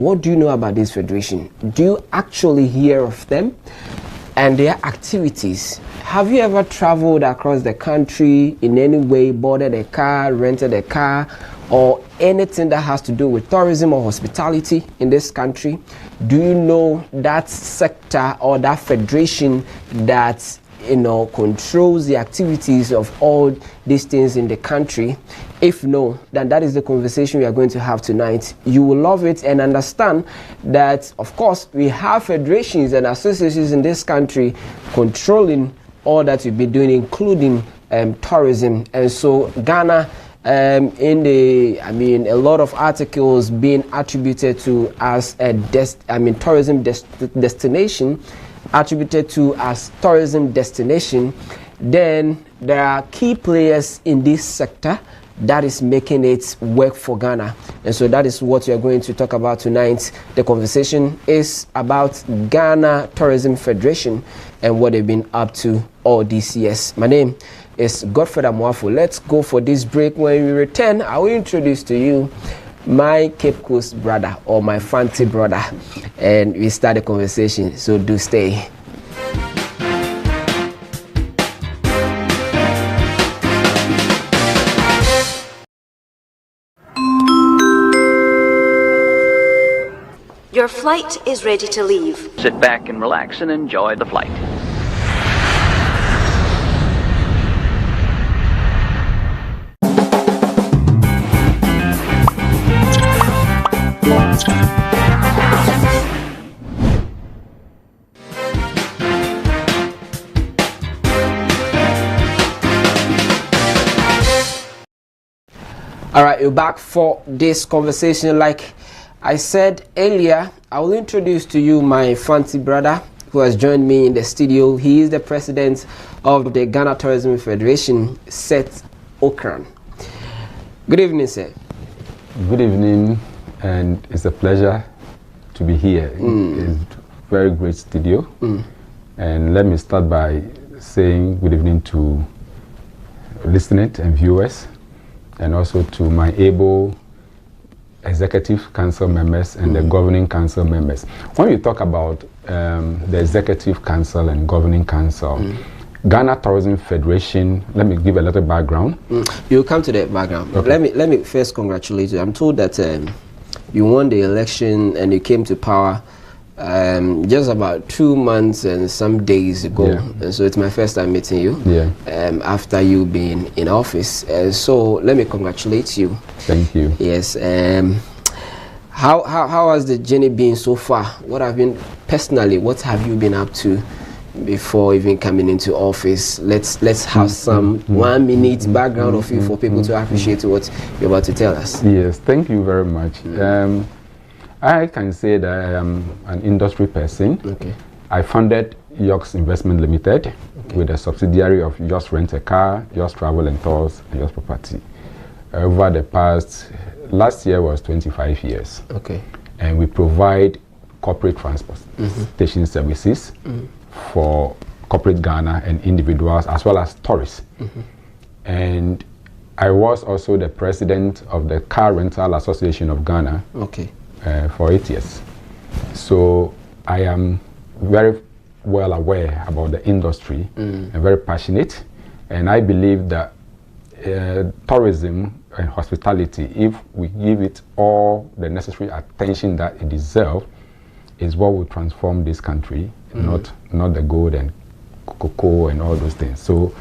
What do you know about this federation? Do you actually hear of them and their activities? Have you ever traveled across the country in any way, boarded a car, rented a car, or anything that has to do with tourism or hospitality in this country? Do you know that sector or that federation that controls the activities of all these things in the country? If no, then that is the conversation we are going to have tonight. You will love it and understand that, of course, we have federations and associations in this country controlling all that we've been doing, including tourism. And so Ghana, a lot of articles being attributed to as a tourism destination, attributed to as tourism destination. Then there are key players in this sector that is making it work for Ghana, and so that is what we are going to talk about tonight. The conversation is about Ghana Tourism Federation and what they've been up to all these years. My name is Godfred Amoafo. Let's go for this break. When we return, I will introduce to you my Cape Coast brother, or my Fanti brother, and we start the conversation, so do stay. Your flight is ready to leave. Sit back and relax and enjoy the flight. All right, you're back for this conversation. Like I said earlier, I will introduce to you my fancy brother who has joined me in the studio. He is the president of the Ghana Tourism Federation, Seth Ocran. Good evening, sir. Good evening, and it's a pleasure to be here. It's a very great studio. And let me start by saying good evening to listeners and viewers, and also to my able executive council members and the governing council members. When you talk about the executive council and governing council, Ghana Tourism Federation, let me give a little background. You'll come to that background. Okay. Let me first congratulate you. I'm told that you won the election and you came to power just about 2 months and some days ago. Yeah. And so it's my first time meeting you. Yeah. After you being in office. So let me congratulate you. Thank you. Yes. How has the journey been so far? What have you been up to before even coming into office? Let's have some 1 minute background of you for people to appreciate what you're about to tell us. Yes, thank you very much. I can say that I am an industry person. Okay. I founded Yorks Investment Limited with a subsidiary of Yorks Rent a Car, Yorks Travel and Tours, and Yorks Property. Over the past, last year was 25 years. Okay. And we provide corporate transportation services for corporate Ghana and individuals as well as tourists. And I was also the president of the Car Rental Association of Ghana. Okay. For 8 years. So I am very well aware about the industry and very passionate, and I believe that tourism and hospitality, if we give it all the necessary attention that it deserves, is what will transform this country, not the gold and cocoa and all those things. So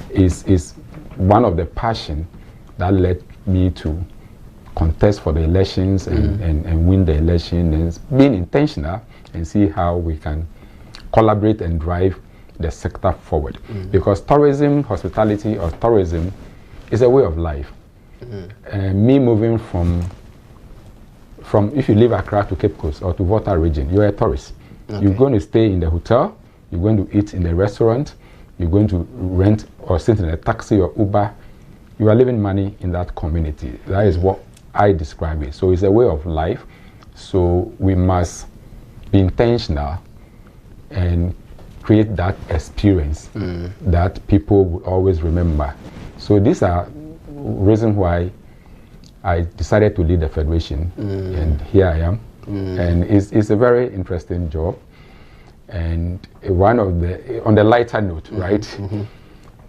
is one of the passion that led me to contest for the elections and win the election, and being intentional and see how we can collaborate and drive the sector forward. Because tourism, hospitality or tourism is a way of life. Me moving from if you live Accra to Cape Coast or to Volta region, you're a tourist. Okay. You're going to stay in the hotel, you're going to eat in the restaurant, you're going to rent or sit in a taxi or Uber. You are leaving money in that community. That is what I describe it. So it's a way of life. So we must be intentional and create that experience that people will always remember. So these are reasons why I decided to lead the federation, and here I am. And it's a very interesting job. And one of the, on the lighter note, right?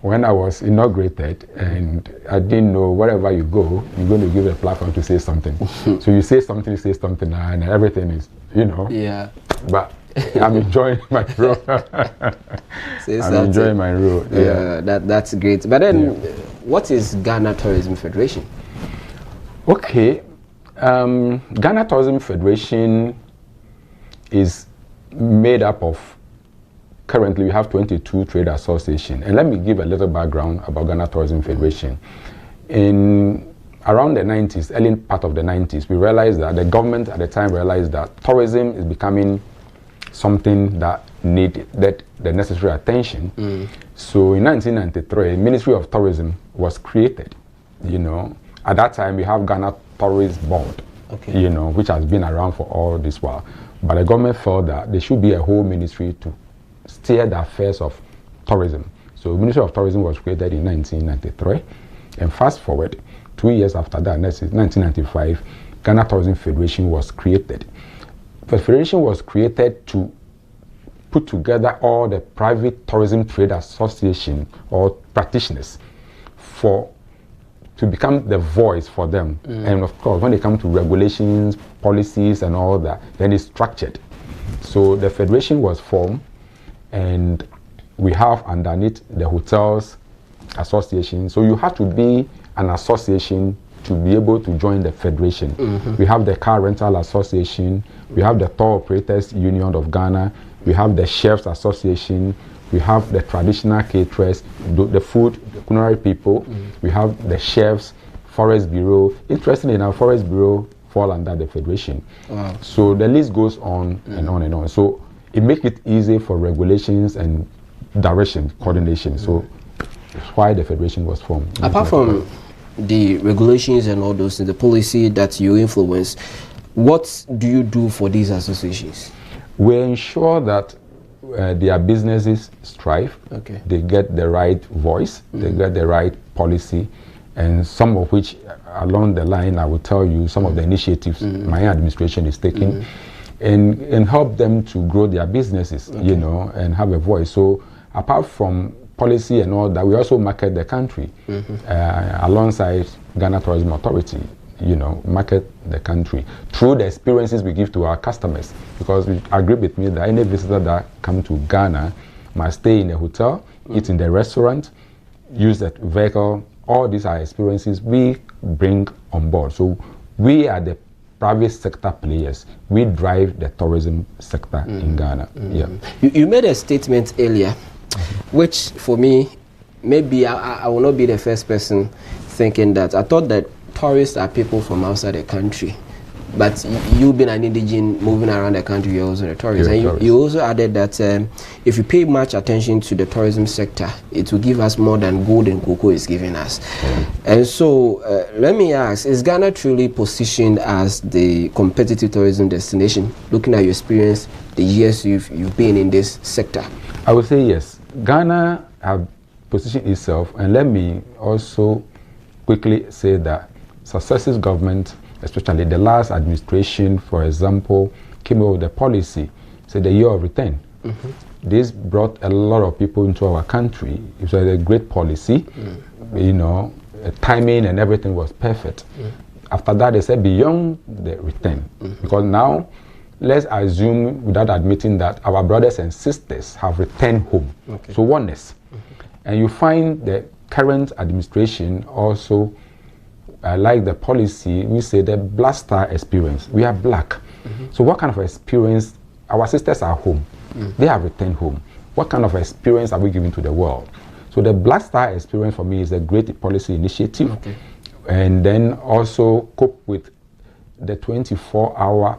When I was inaugurated, and I didn't know wherever you go, you're going to give a platform to say something. So you say something, and everything is, you know. Yeah. But I'm enjoying my role. I'm enjoying my role. Yeah, that's great. But then, what is Ghana Tourism Federation? Okay, Ghana Tourism Federation is made up of, currently we have 22 trade associations. And let me give a little background about Ghana Tourism Federation. In around the 90s, early part of the 90s, we realized that the government at the time realized that tourism is becoming something that needed the necessary attention. So in 1993, Ministry of Tourism was created. You know, at that time we have Ghana Tourist Board, you know, which has been around for all this while. But the government felt that there should be a whole ministry to steer the affairs of tourism. So Ministry of Tourism was created in 1993. And fast forward, 2 years after that, that's 1995, Ghana Tourism Federation was created. The federation was created to put together all the private tourism trade association or practitioners to become the voice for them. And of course, when they come to regulations, policies and all that, then it's structured. So the federation was formed, and we have underneath the hotels association. So you have to be an association to be able to join the federation. We have the car rental association, we have the tour operators union of Ghana, we have the chefs association, we have the traditional caterers, the food, the culinary people, we have the chefs, forest bureau. Interestingly enough, forest bureau fall under the federation. So the list goes on and on and on. So it makes it easy for regulations and direction, coordination. So that's why the federation was formed. Apart from the regulations and all those things, the policy that you influence, what do you do for these associations? We ensure that their businesses strive, they get the right voice, they get the right policy, and some of which along the line I will tell you some of the initiatives my administration is taking, and help them to grow their businesses, you know, and have a voice. So apart from policy and all that, we also market the country alongside Ghana Tourism Authority, you know, market the country through the experiences we give to our customers. Because you agree with me that any visitor that come to Ghana must stay in a hotel, eat in the restaurant, use the vehicle. All these are experiences we bring on board. So we are the private sector players. We drive the tourism sector in Ghana. You made a statement earlier, which for me, maybe I will not be the first person thinking that. I thought that tourists are people from outside the country, but you being an indigene moving around the country, you're also a tourist. And you also added that if you pay much attention to the tourism sector, it will give us more than gold and cocoa is giving us. And so let me ask, is Ghana truly positioned as the competitive tourism destination, looking at your experience, the years you've been in this sector? I would say yes. Ghana have positioned itself, and let me also quickly say that successive government, especially the last administration, for example, came up with a policy, say the year of return. This brought a lot of people into our country. It was a great policy, you know, timing and everything was perfect. After that, they said beyond the return, because now, let's assume, without admitting that our brothers and sisters have returned home. So oneness. And you find the current administration also like the policy, we say the Black Star experience. We are black. So what kind of experience, our sisters are home, they have returned home. What kind of experience are we giving to the world? So the Black Star experience for me is a great policy initiative. And then also cope with the 24-hour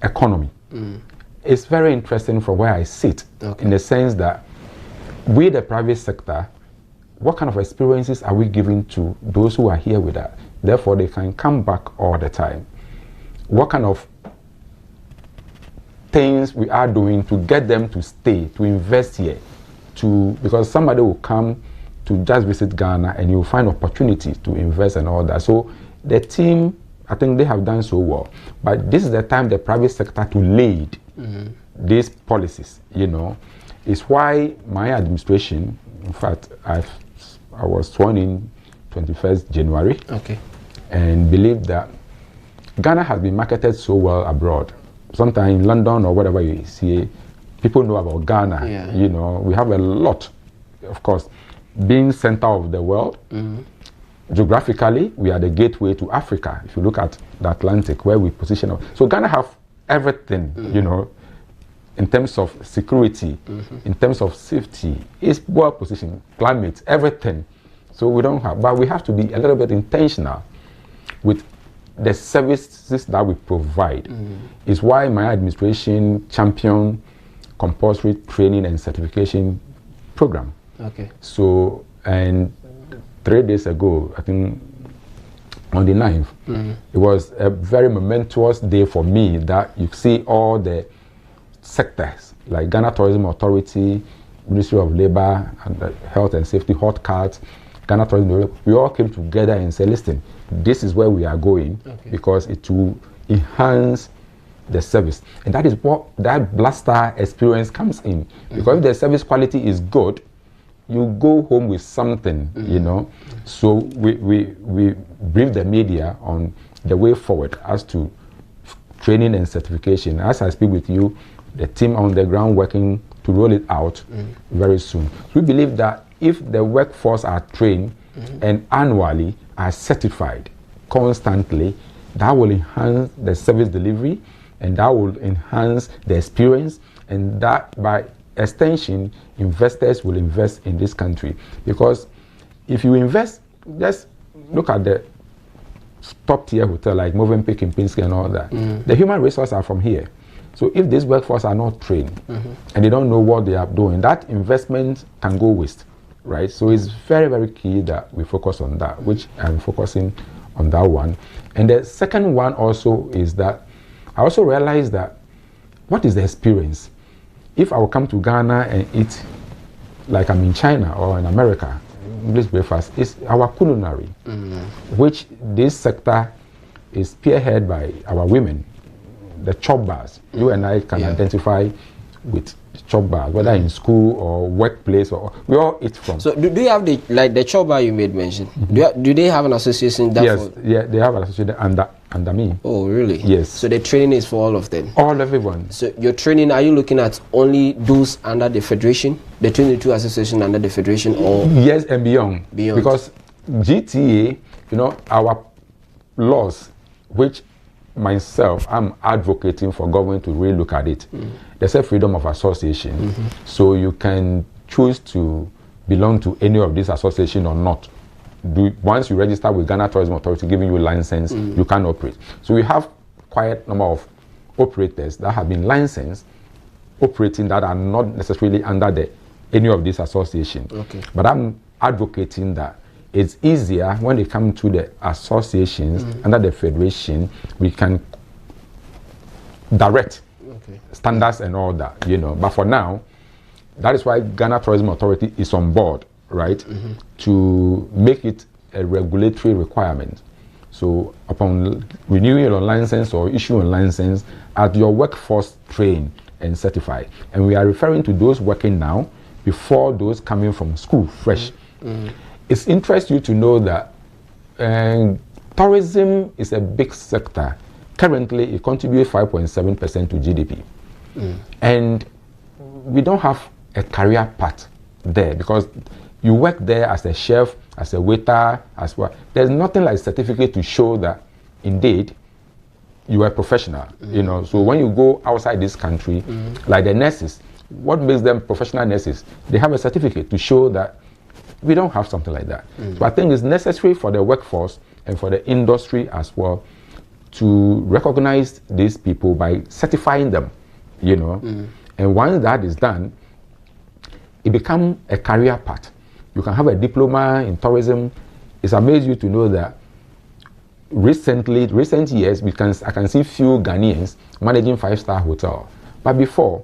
economy. It's very interesting from where I sit, in the sense that we, the private sector, what kind of experiences are we giving to those who are here with us? Therefore, they can come back all the time. What kind of things we are doing to get them to stay, to invest here, because somebody will come to just visit Ghana and you'll find opportunity to invest and all that. So the team, I think they have done so well. But this is the time the private sector to lead these policies, you know. It's why my administration, in fact, I was sworn in 21st January. Okay. And believe that Ghana has been marketed so well abroad. Sometimes in London or whatever you see, people know about Ghana. Yeah. You know, we have a lot, of course, being center of the world. Geographically, we are the gateway to Africa. If you look at the Atlantic, where we position us. So Ghana have everything, you know, in terms of security, in terms of safety, it's well positioned, climate, everything. So we don't have, but we have to be a little bit intentional with the services that we provide. Is why my administration championed compulsory training and certification program. Okay. So, and 3 days ago, I think on the 9th, it was a very momentous day for me that you see all the sectors like Ghana Tourism Authority, Ministry of Labor and Health and Safety, hot cards, Ghana Tourism, we all came together and said, listen, this is where we are going because it will enhance the service. And that is what that blaster experience comes in. Because if the service quality is good, you go home with something, you know. So we brief the media on the way forward as to training and certification. As I speak with you, the team on the ground working to roll it out very soon. We believe that if the workforce are trained and annually are certified constantly, that will enhance the service delivery and that will enhance the experience, and that by extension, investors will invest in this country. Because if you invest, just look at the top tier hotel like Movenpick and Pinsky and all that. The human resources are from here. So if this workforce are not trained and they don't know what they are doing, that investment can go waste, right? So it's very, very key that we focus on that, which I'm focusing on that one. And the second one also is that I also realized that what is the experience? If I will come to Ghana and eat like I'm in China or in America, English breakfast, is our culinary, which this sector is spearheaded by our women, the chop bars. You and I can identify with chop bars, whether in school or workplace, or we all eat from. So do you have the chop bar you made mention? Do they have an association? Yes, yeah, they have an association under me. Oh, really? Yes. So the training is for all of them? Everyone. So your training, are you looking at only those under the federation, the 22 association under the federation, or? Yes, and beyond. Because GTA, you know, our laws, which myself, I'm advocating for government to really look at it. There's a freedom of association. So you can choose to belong to any of these associations or not. Once you register with Ghana Tourism Authority giving you a license, you can operate. So we have quite a number of operators that have been licensed operating that are not necessarily under any of these associations. Okay. But I'm advocating that it's easier when they come to the associations under the federation, we can direct standards and all that, you know. But for now, that is why Ghana Tourism Authority is on board, right, to make it a regulatory requirement. So upon renewing your license or issuing a license, at your workforce trained and certified. And we are referring to those working now before those coming from school fresh. It's interesting you to know that tourism is a big sector. Currently, it contributes 5.7% to GDP. And we don't have a career path there because you work there as a chef, as a waiter, as well. There's nothing like a certificate to show that indeed you are a professional, you know. So when you go outside this country, like the nurses, what makes them professional nurses? They have a certificate to show that. We don't have something like that. So I think it's necessary for the workforce and for the industry as well to recognize these people by certifying them, you know. And once that is done, it becomes a career path. You can have a diploma in tourism. It's amazing to know that recent years, I can see few Ghanaians managing 5-star hotel. But before,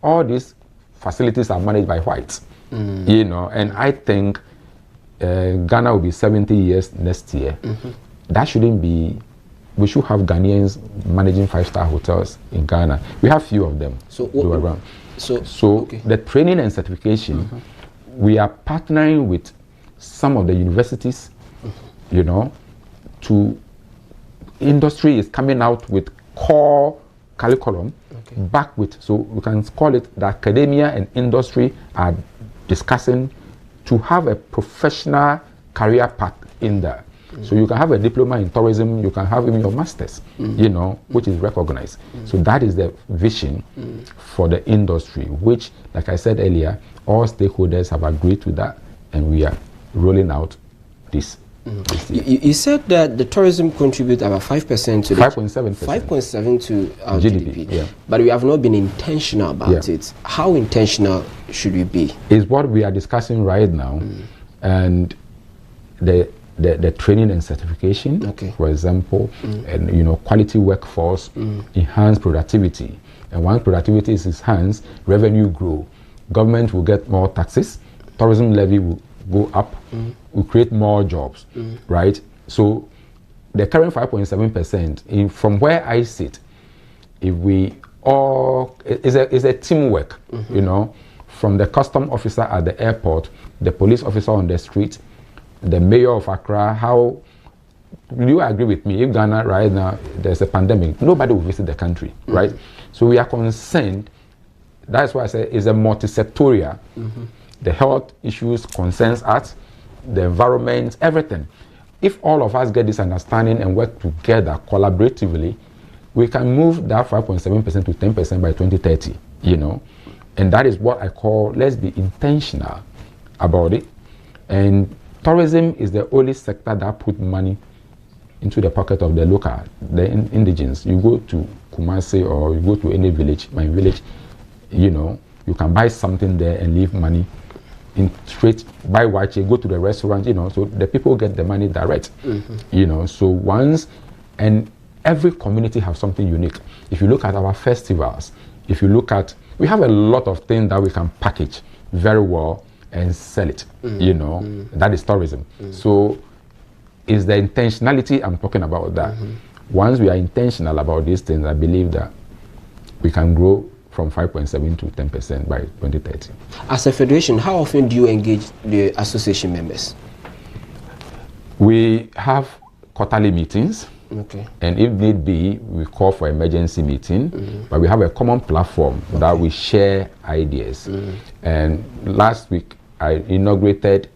all these facilities are managed by whites. You know, and I think Ghana will be 70 years next year. that shouldn't be. We should have Ghanaians managing 5-star hotels in Ghana. We have few of them. So okay. The training and certification, we are partnering with some of the universities, you know, to industry is coming out with core curriculum back with, so we can call it the academia and industry are discussing to have a professional career path in there. So you can have a diploma in tourism, you can have even your masters, you know, which is recognized. So that is the vision for the industry, which, like I said earlier, all stakeholders have agreed to that, and we are rolling out this. You said that the tourism contributes about 5% to 5.7%. 5.7 to our GDP. Yeah. But we have not been intentional about it. How intentional should we be? Is what we are discussing right now, and the training and certification, for example, and you know, quality workforce, enhance productivity, and once productivity is enhanced, revenue grow, government will get more taxes, tourism levy will go up, will create more jobs, right? So the current 5.7%, from where I sit, if we all, is a teamwork, you know, from the custom officer at the airport, the police officer on the street, the mayor of Accra. How do you agree with me? If Ghana right now there's a pandemic, nobody will visit the country, right? So we are concerned. That's why I say it's a multi-sectorial. The health issues concerns us, the environment, everything. If all of us get this understanding and work together collaboratively, we can move that 5.7% to 10% by 2030, you know. And that is what I call, let's be intentional about it. And tourism is the only sector that put money into the pocket of the local, the indigenes. You go to Kumasi or you go to any village, my village, you know, you can buy something there and leave money in straight, buy watch, go to the restaurant, you know, so the people get the money direct, you know. So once, and every community has something unique. If you look at our festivals, if you look at, we have a lot of things that we can package very well and sell it, you know, that is tourism. So it's the intentionality I'm talking about that. Once we are intentional about these things, I believe that we can grow from 5.7 to 10% by 2030. As a federation, how often do you engage the association members? We have quarterly meetings. Okay. And if need be, we call for emergency meeting, but we have a common platform that we share ideas. And last week, I inaugurated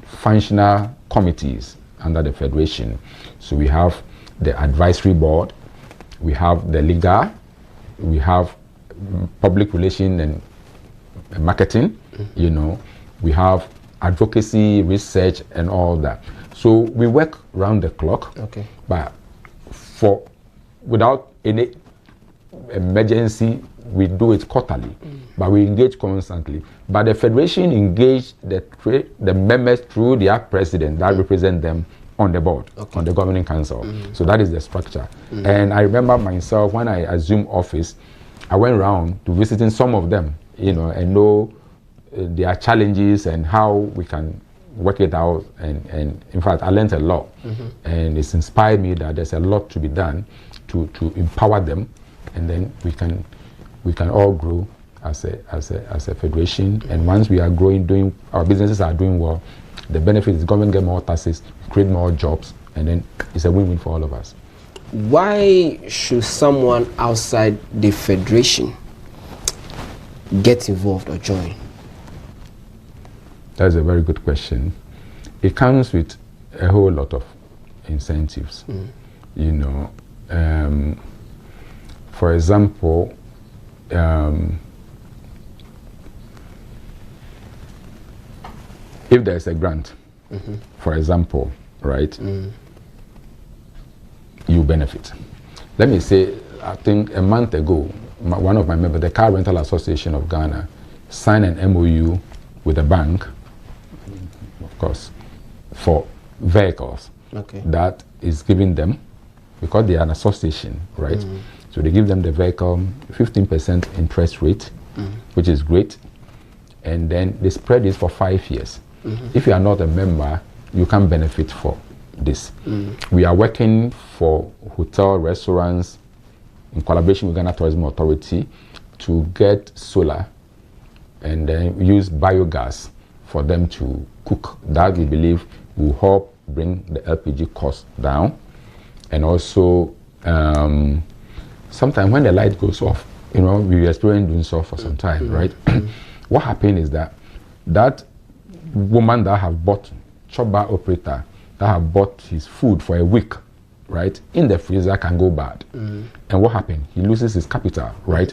functional committees under the Federation. So we have the advisory board, we have the legal, we have public relation and marketing, you know, we have advocacy, research, and all that. So we work round the clock, but without any emergency, we do it quarterly, but we engage constantly. But the Federation engage the members through their president that represent them on the board, on the governing council. So that is the structure. And I remember myself, when I assumed office, I went around to visiting some of them, you know, and know their challenges and how we can work it out. And in fact, I learned a lot. And it's inspired me that there's a lot to be done to empower them, and then we can all grow as a federation. And once we are growing, our businesses are doing well, the benefit is government get more taxes, create more jobs, and then it's a win-win for all of us. Why should someone outside the federation get involved or join? That's a very good question. It comes with a whole lot of incentives. You know, for example, if there's a grant, for example, right, you benefit. Let me say, I think a month ago, one of my members, the Car Rental Association of Ghana, signed an MOU with a bank, of course, for vehicles that is giving them, because they are an association, right? So they give them the vehicle 15% interest rate, which is great, and then they spread it for 5 years. If you are not a member, you can't benefit for this. We are working for hotel, restaurants, in collaboration with Ghana Tourism Authority, to get solar and then use biogas for them to cook. That we believe will help bring the LPG cost down. And also, sometimes when the light goes off, you know, we experience doing so for some time, right? What happened is that woman that have bought, shop bar operator, that have bought his food for a week, right, in the freezer can go bad. And what happened? He loses his capital, right?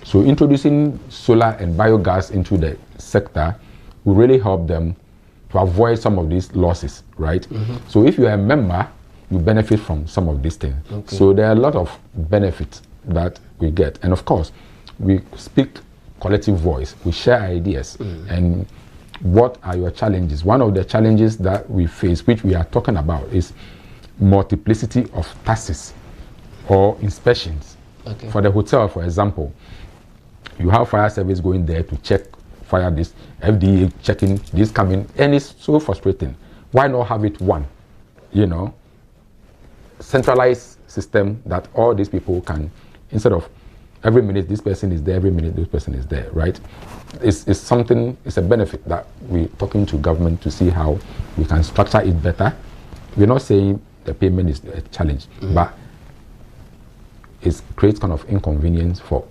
So introducing solar and biogas into the sector will really help them to avoid some of these losses, right? So if you are a member, you benefit from some of these things. So there are a lot of benefits that we get. And of course, we speak collective voice. We share ideas. And what are your challenges? One of the challenges that we face, which we are talking about, is multiplicity of taxes or inspections. For the hotel, for example, you have fire service going there to check fire this, FDA checking this coming, and it's so frustrating. Why not have it one, you know, centralized system that all these people can, instead of every minute this person is there, every minute this person is there, right? It's something, it's a benefit that we're talking to government to see how we can structure it better. We're not saying the payment is a challenge, but it creates kind of inconvenience for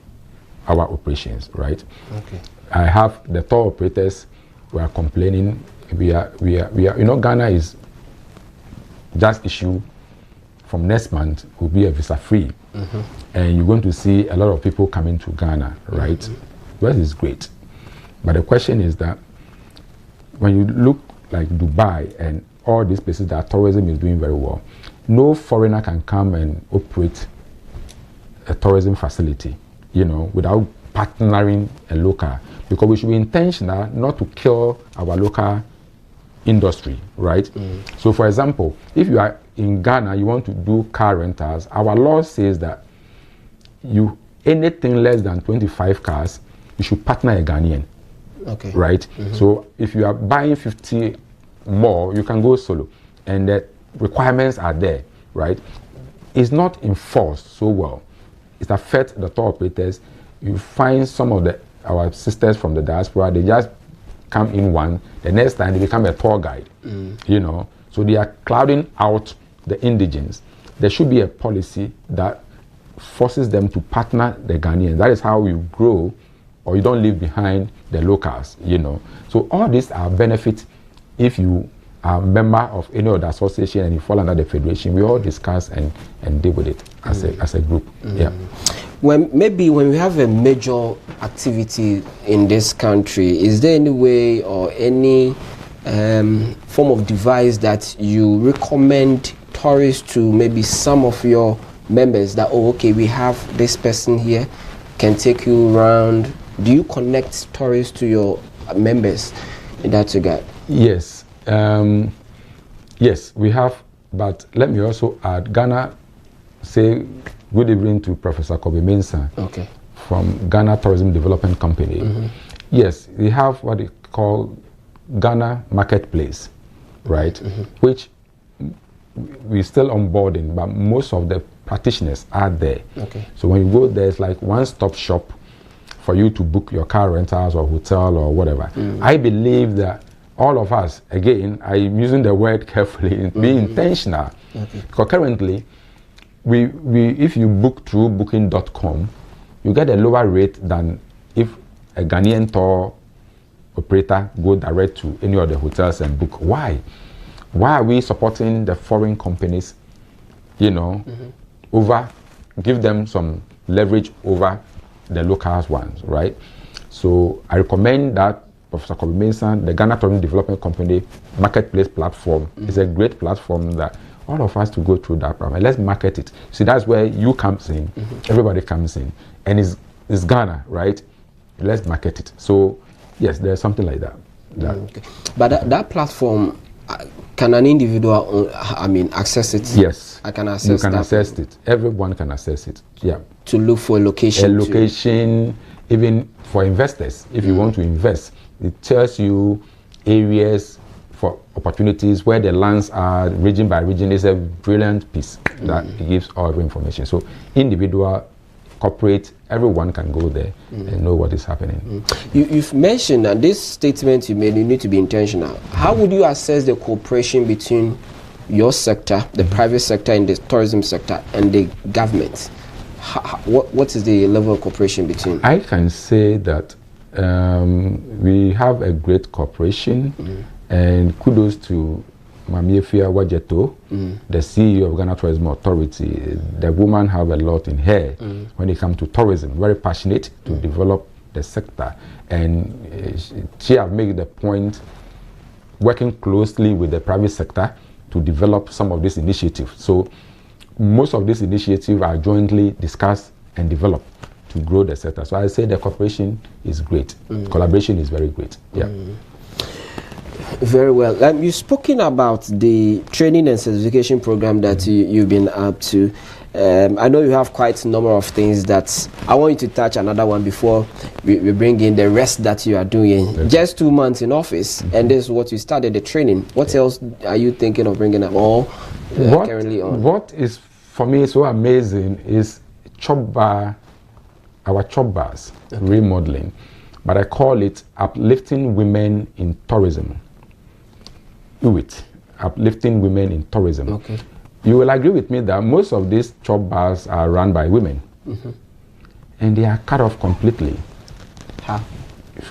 our operations, right? I have the tour operators who are complaining. We are, you know, Ghana is just issue from next month will be a visa free, and you're going to see a lot of people coming to Ghana, right? Well, it's great, but the question is that when you look like Dubai and all these places that tourism is doing very well, no foreigner can come and operate a tourism facility, you know, without partnering a local, because we should be intentional not to kill our local industry, right? So for example, if you are in Ghana, you want to do car rentals, our law says that anything less than 25 cars, you should partner a Ghanaian, right? So if you are buying 50 more, you can go solo, and the requirements are there, right? It's not enforced so well. It affects the tour operators. You find some of our sisters from the diaspora, they just come in one, the next time they become a tour guide, you know, so they are clouding out the indigents. There should be a policy that forces them to partner the Ghanaians. That is how you grow, or you don't leave behind the locals, you know. So all these are benefits. If you are a member of any other association and you fall under the federation, we all discuss and deal with it as a group. When we have a major activity in this country, is there any way or any form of device that you recommend tourists to, maybe some of your members, that, oh, okay, we have this person here, can take you around? Do you connect tourists to your members in that regard? Yes. Yes, we have, but let me also add, Ghana, say good evening to Professor Kobe Mensah from Ghana Tourism Development Company. Yes, we have what they call Ghana Marketplace, right? Which we're still onboarding, but most of the practitioners are there. So when you go there, it's like one-stop shop for you to book your car rentals or hotel or whatever. I believe that all of us, again, I'm using the word carefully, be intentional. Because currently, if you book through booking.com, you get a lower rate than if a Ghanaian tour operator go direct to any of the hotels and book. Why? Why are we supporting the foreign companies, you know, give them some leverage over the local ones, right? So I recommend that Professor Kobe Mensah, the Ghana Tourism Development Company Marketplace platform is a great platform that all of us to go through that program. Let's market it. See, that's where you comes in, everybody comes in, and it's Ghana, right? Let's market it. So yes, there's something like that. But that platform, can an individual, access it? Yes. I can access. You can access it. Everyone can access it. Yeah. To look for a location. A location, even for investors. If you want to invest, it tells you areas for opportunities where the lands are region by region is a brilliant piece that gives all the information. So individual, corporate, everyone can go there and know what is happening. You've mentioned that this statement you made, you need to be intentional. How would you assess the cooperation between your sector, the private sector in the tourism sector, and the government? What is the level of cooperation between? I can say that we have a great cooperation, and kudos to Mamiefia Wajeto, the CEO of Ghana Tourism Authority. The woman have a lot in her when it comes to tourism, very passionate to develop the sector, and she have made the point working closely with the private sector to develop some of these initiatives. So most of these initiatives are jointly discussed and developed to grow the sector. So I say the cooperation is great. Collaboration is very great. Yeah. Very well. You've spoken about the training and certification program that you've been up to. I know you have quite a number of things that I want you to touch another one before we bring in the rest that you are doing. Just 2 months in office, and this is what you started the training. What else are you thinking of bringing up or currently on? What is for me so amazing is our chop bars remodeling, but I call it uplifting women in tourism. Uplifting women in tourism. Okay. You will agree with me that most of these chop bars are run by women, and they are cut off completely. How?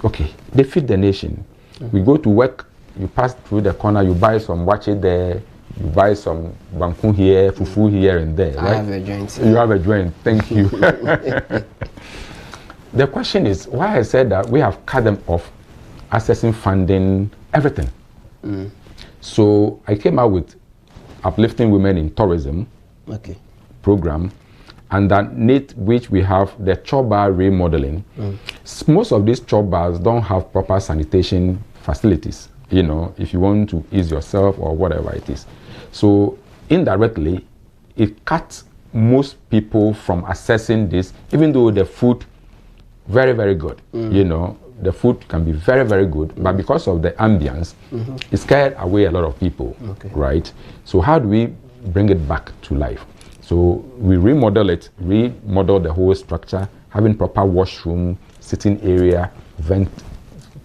Okay, they feed the nation. We go to work, you pass through the corner, you buy some wache there, you buy some banku here, fufu here and there. I right? have a joint. You have a joint. Thank you. The question is why I said that we have cut them off, accessing funding, everything. So I came out with uplifting women in tourism program, and underneath which we have the chop bar remodeling. Most of these chop bars don't have proper sanitation facilities, you know, if you want to ease yourself or whatever it is. So indirectly, it cuts most people from accessing this, even though the food very, very good, you know, the food can be very, very good, but because of the ambience, it scared away a lot of people, right? So how do we bring it back to life? So we remodel the whole structure, having proper washroom, sitting area,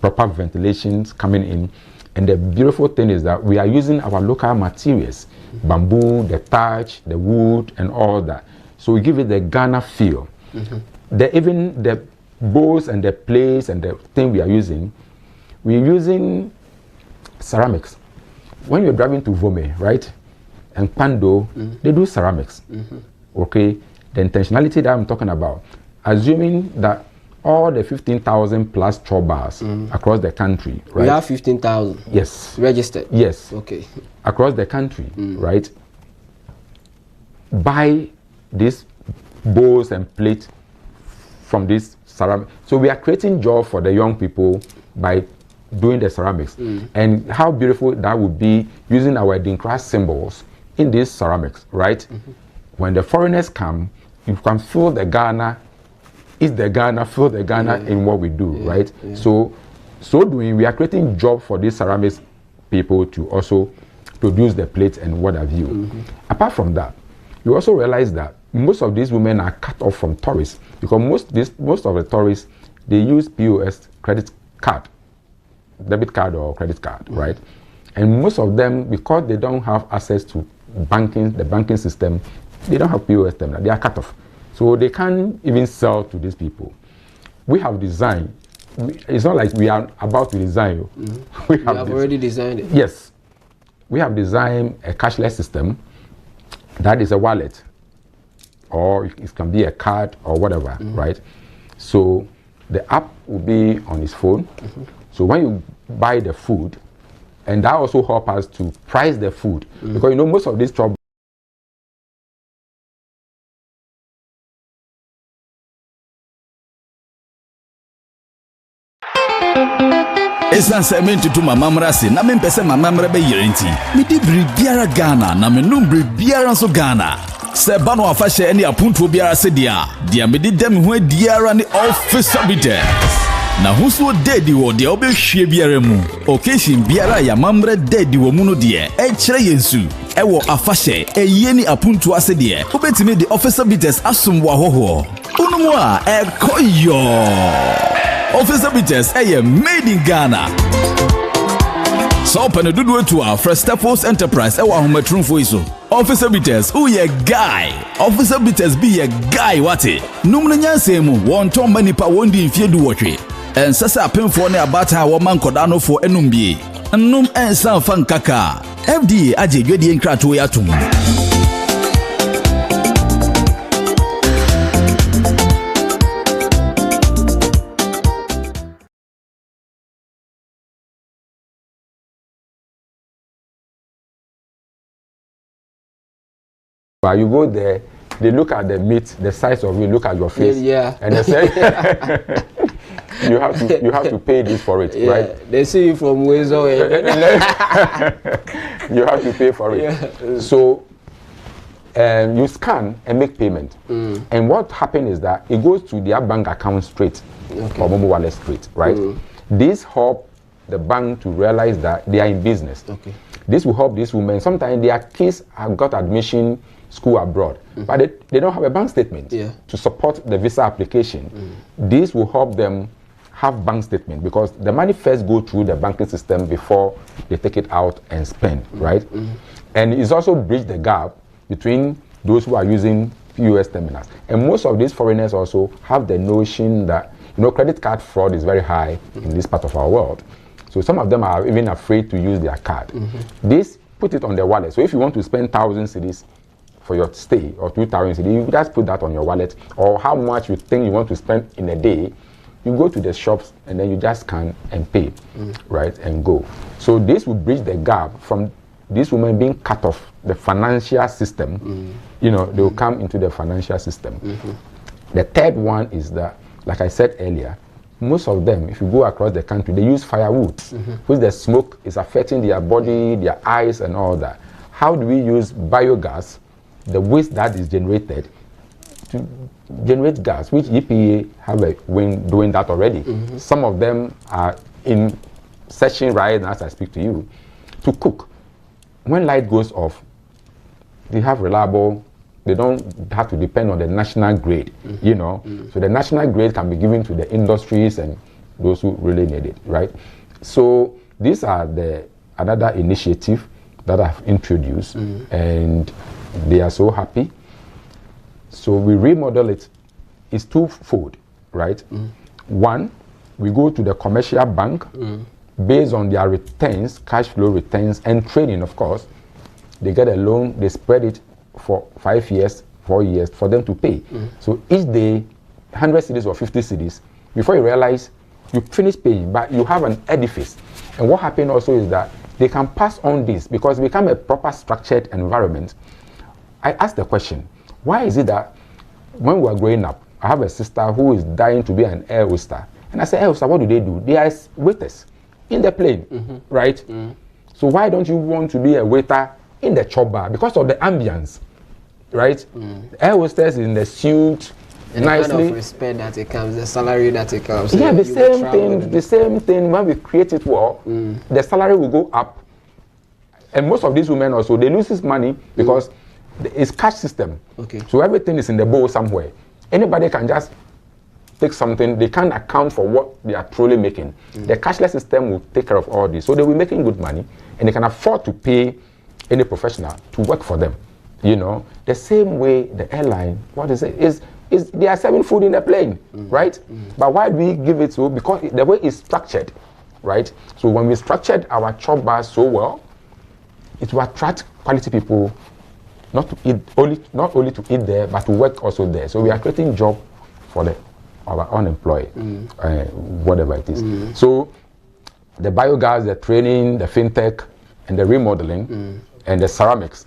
proper ventilations coming in. And the beautiful thing is that we are using our local materials, bamboo, the thatch, the wood, and all that. So we give it the Ghana feel. Even the bowls and the plates and the thing we're using ceramics. When you're driving to Vome, right, and Pando, they do ceramics. Okay, the intentionality that I'm talking about, assuming that all the 15,000 plus chop bars across the country, right? We have 15,000. Yes. Registered. Yes. Okay. Across the country, right? Buy these bowls and plates from this ceramic. So we are creating job for the young people by doing the ceramics. And how beautiful that would be using our Dinkra symbols in these ceramics, right? When the foreigners come, you can feel the Ghana, feel the Ghana in what we do, right? So doing, we are creating job for these ceramics people to also produce the plates and what have you. Apart from that, you also realize that most of these women are cut off from tourists because most of the tourists, they use POS credit card, debit card or credit card, right? And most of them, because they don't have access to the banking system, they don't have POS terminal, they are cut off. So they can't even sell to these people. We have designed, it's not like we are about to design. We have already designed it. Yes. We have designed a cashless system that is a wallet, or it can be a card or whatever, right? So the app will be on his phone. So when you buy the food, and that also helps us to price the food, because you know most of these trouble. Esan se men tutu mama mrase na men pese mama mra be yerinti mi di bribiara Ghana na me num bribiara so Ghana se ba no afa hye ne apunto biara se dia me di dem ho adiara ne officer bitters Na husuo dedi wo de obehwie biara mu. Occasion biara ya mamre dedi wo mu no de ekire yensu. Ewo afahye eyeni apuntu ase de. Obetimi de officer bitters asum wo ahoho. Unumu a ekoyo. Officer bitters made in Ghana. So open a dudu to our first Staples Enterprise ewa hometrunfo iso. Officer bitters who ye guy. Officer bitters be a guy wate. Numna nyanse mu won ton manipa wondi mfie du wotwe. En sasa apemfo ne abata wo mankoda no fo enumbie. Nnum ensan fan kaka. FDA aje dwedie nkrato ya tum. You go there, they look at the meat, the size of it, look at your face, and they say you have to pay this for it, right? They see you from ways away. You have to pay for it. Yeah. So you scan and make payment, and what happens is that it goes to their bank account straight, or mobile wallet straight, right? This help the bank to realize that they are in business. This will help these women. Sometimes their kids have got admission school abroad, but they don't have a bank statement to support the visa application. This will help them have bank statement because the money first go through the banking system before they take it out and spend, right? And it's also bridge the gap between those who are using POS terminals. And most of these foreigners also have the notion that, credit card fraud is very high in this part of our world. So some of them are even afraid to use their card. This, put it on their wallet. So if you want to spend 1,000 cedis for your stay or 2,000 cedis, you just put that on your wallet, or how much you think you want to spend in a day, you go to the shops and then you just scan and pay, right, and go. So this will bridge the gap from these women being cut off the financial system. They will come into the financial system. The third one is that, like I said earlier, most of them, if you go across the country, they use firewood, which the smoke is affecting their body, their eyes, and all that. How do we use biogas, the waste that is generated, to generate gas, which EPA have been doing that already? Some of them are in session right now as I speak to you, to cook. When light goes off, they have reliable. They don't have to depend on the national grid, So the national grid can be given to the industries and those who really need it, right? So these are another initiative that I've introduced, and they are so happy. So we remodel it. It's twofold, right? One, we go to the commercial bank based on their returns, cash flow returns, and training, of course. They get a loan, they spread it for 5 years, 4 years for them to pay. So each day, 100 cedis or 50 cedis, before you realize you finish paying, but you have an edifice. And what happened also is that they can pass on this because it become a proper structured environment. I asked the question, why is it that when we are growing up, I have a sister who is dying to be an air hostess. And I said, air hostess, what do? They are waiters in the plane, right? So why don't you want to be a waiter in the chop bar? Because of the ambience. Right? The air hostess in the suit, and nicely. The kind of respect that it comes, the salary that it comes. Yeah, the same thing. When we create it well, the salary will go up. And most of these women also, they lose this money because it's cash system. So everything is in the bowl somewhere. Anybody can just take something. They can't account for what they are truly making. The cashless system will take care of all this. So they will be making good money, and they can afford to pay any professional to work for them. The same way the airline, is they are serving food in the plane, right? But why do we give it so? Because the way it's structured, right? So when we structured our chop bars so well, it will attract quality people, not only to eat there, but to work also there. So we are creating job for our unemployed, whatever it is. So the biogas, the training, the fintech, and the remodeling, and the ceramics,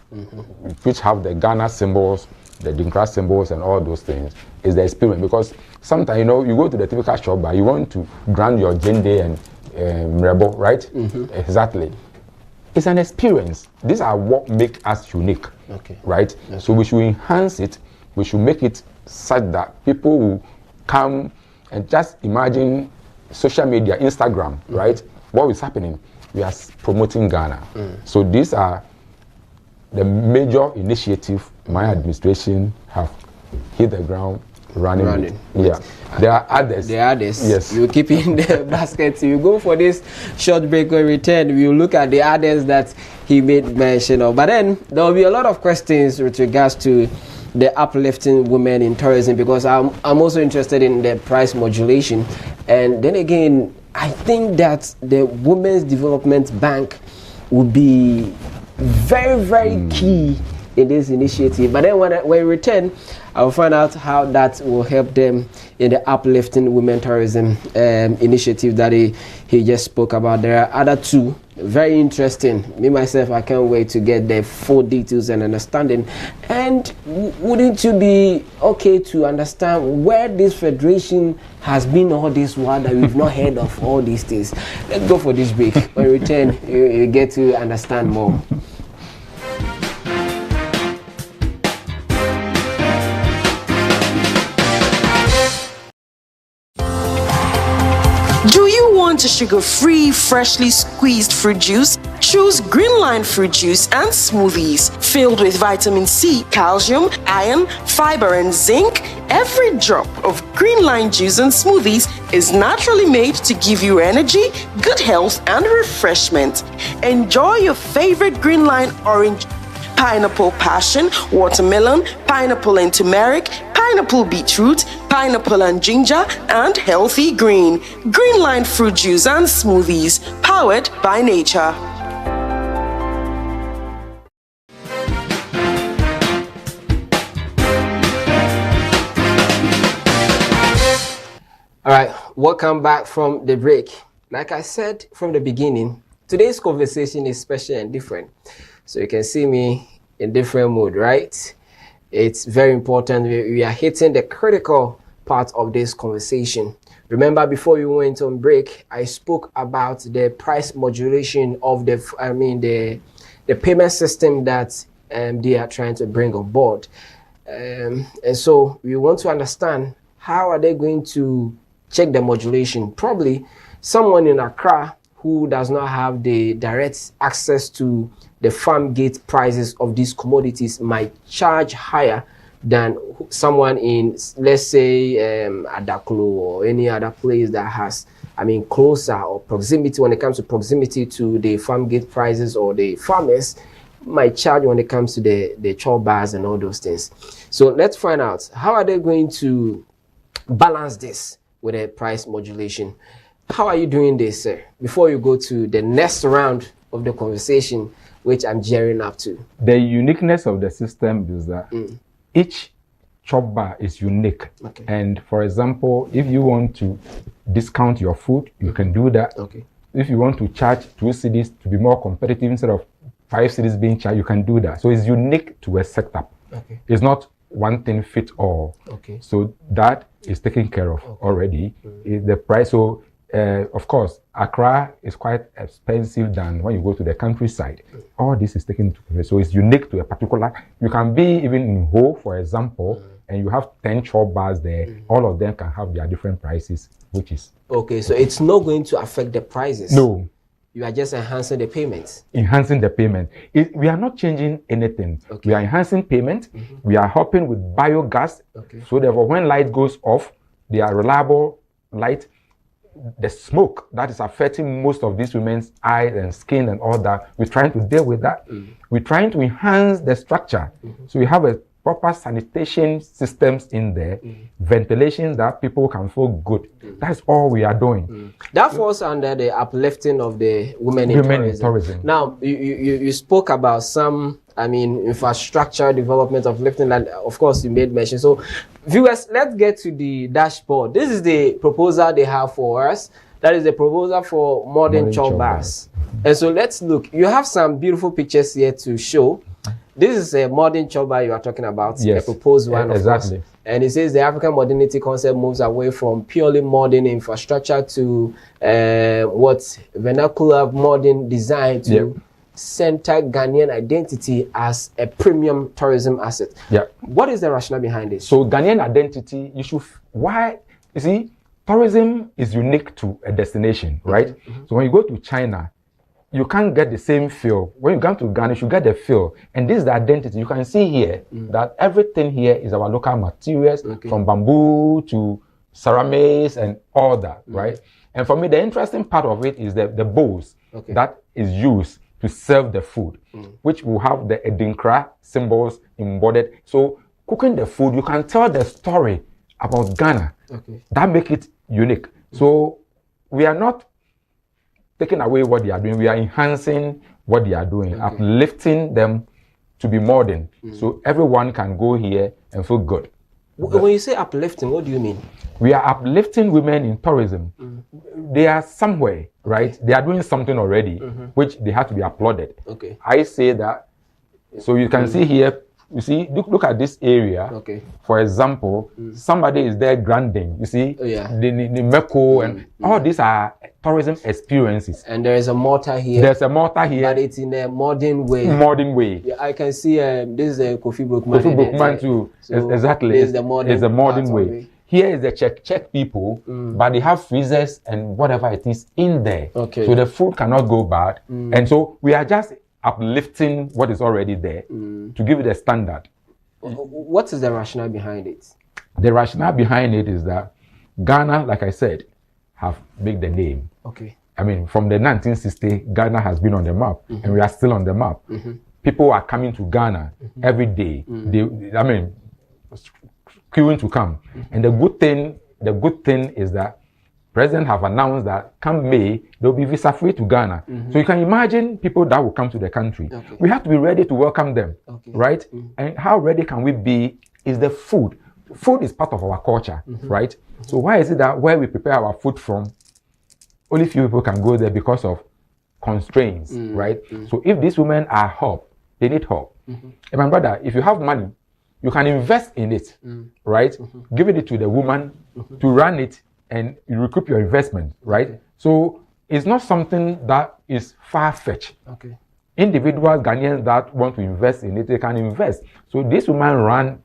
which have the Ghana symbols, the Dinkra symbols, and all those things, is the experience. Because sometimes, you go to the typical shop, but you want to brand your Jende and Mrebo, right? Exactly. It's an experience. These are what make us unique, right? So we should enhance it. We should make it such that people will come and just imagine social media, Instagram, right? What is happening? We are promoting Ghana. So these are the major initiative my administration have hit the ground running. Yeah. There are others. There are others. Yes. You keep in the basket. You go for this short break. When we return, we will look at the others that he made mention of. But then there will be a lot of questions with regards to the uplifting women in tourism, because I'm also interested in the price modulation. And then again, I think that the Women's Development Bank would be very, very key in this initiative. But then when we return, I will find out how that will help them in the uplifting women tourism initiative that he just spoke about. There are other two very interesting. Me myself, I can't wait to get the full details and understanding. And wouldn't you be okay to understand where this federation has been all this while that we've not heard of all these things? Let's go for this break. When we return, you get to understand more. Want a sugar-free, freshly squeezed fruit juice? Choose Greenline fruit juice and smoothies. Filled with vitamin C, calcium, iron, fiber, and zinc, every drop of Greenline juice and smoothies is naturally made to give you energy, good health, and refreshment. Enjoy your favorite Greenline orange, pineapple passion, watermelon, pineapple and turmeric, pineapple beetroot, pineapple and ginger, and healthy green. Greenline fruit juice and smoothies, powered by nature. All right, welcome back from the break. Like I said from the beginning, today's conversation is special and different. So you can see me in different mood, right? It's very important. We are hitting the critical part of this conversation. Remember, before we went on break, I spoke about the price modulation of the payment system that they are trying to bring on board. And so we want to understand, how are they going to check the modulation? Probably someone in Accra who does not have the direct access to the farm gate prices of these commodities might charge higher than someone in, let's say, Adaklo or any other place that has, closer or proximity. When it comes to proximity to the farm gate prices, or the farmers might charge when it comes to the chop bars and all those things. So let's find out, how are they going to balance this with a price modulation? How are you doing this, sir? Before you go to the next round of the conversation, which I'm gearing up to. The uniqueness of the system is that each chop bar is unique. Okay. And for example, if you want to discount your food, you can do that. Okay. If you want to charge 2 cedis to be more competitive instead of 5 cedis being charged, you can do that. So it's unique to a setup. Okay. It's not one thing fit all. Okay. So that is taken care of already. Is the price. So of course, Accra is quite expensive than when you go to the countryside. All this is taken into consideration. So it's unique to a particular. You can be even in Ho, for example, and you have 10 chop bars there. All of them can have their different prices, which is okay. So it's not going to affect the prices. No. You are just enhancing the payments. Enhancing the payment. We are not changing anything. Okay. We are enhancing payment. We are helping with biogas. Okay. So therefore, when light goes off, they are reliable light. The smoke that is affecting most of these women's eyes and skin and all that, we're trying to deal with that. We're trying to enhance the structure. So we have a proper sanitation systems in there, ventilation that people can feel good. That's all we are doing. That falls under the uplifting of the women in tourism. Now, you spoke about some, infrastructure development of lifting, and of course you made mention. So viewers, let's get to the dashboard. This is the proposal they have for us. That is the proposal for modern chop bars. And so let's look. You have some beautiful pictures here to show. This is a modern chop bar you are talking about, yes, a proposed one, exactly. Of course. And it says the African modernity concept moves away from purely modern infrastructure to vernacular modern design to center Ghanaian identity as a premium tourism asset. Yeah. What is the rationale behind this? So Ghanaian identity, you see, tourism is unique to a destination, right? So when you go to China, you can't get the same feel. When you come to Ghana, you should get the feel. And this is the identity. You can see here that everything here is our local materials, from bamboo to ceramics and all that, right? And for me, the interesting part of it is the bowls that is used to serve the food, which will have the Edinkra symbols embodied. So cooking the food, you can tell the story about Ghana. That make it unique. So we are not taking away what they are doing. We are enhancing what they are doing, uplifting them to be modern. So everyone can go here and feel good. When you say uplifting, what do you mean? We are uplifting women in tourism. They are somewhere, right? They are doing something already, which they have to be applauded. I say that. So you can see here, you see, look at this area. For example, somebody is there grinding. You see, the meko and all these are tourism experiences. And there is a mortar here. There's a mortar here, but it's in a modern way. Modern way. Yeah, I can see this is a Kofi Brookman. Kofi Brookman too. So exactly. It's the modern. It's a modern way. Here is the Czech people, but they have freezers and whatever it is in there. So the food cannot go bad. And so we are just uplifting what is already there to give it a standard. What is the rationale behind it? The rationale behind it is that Ghana, like I said, have made the name. I mean, from the 1960s, Ghana has been on the map, and we are still on the map. People are coming to Ghana every day. I mean, queuing to come. And the good thing is that President have announced that come May, they'll be visa free to Ghana. So you can imagine people that will come to the country. We have to be ready to welcome them, right? And how ready can we be is the food. Food is part of our culture, right? So why is it that where we prepare our food from, only few people can go there because of constraints, right? So if these women are help, they need help. And my brother, if you have money, you can invest in it, right? Give it to the woman to run it, and you recoup your investment, right? So it's not something that is far-fetched. Individuals, Ghanaians that want to invest in it, they can invest. So this woman run,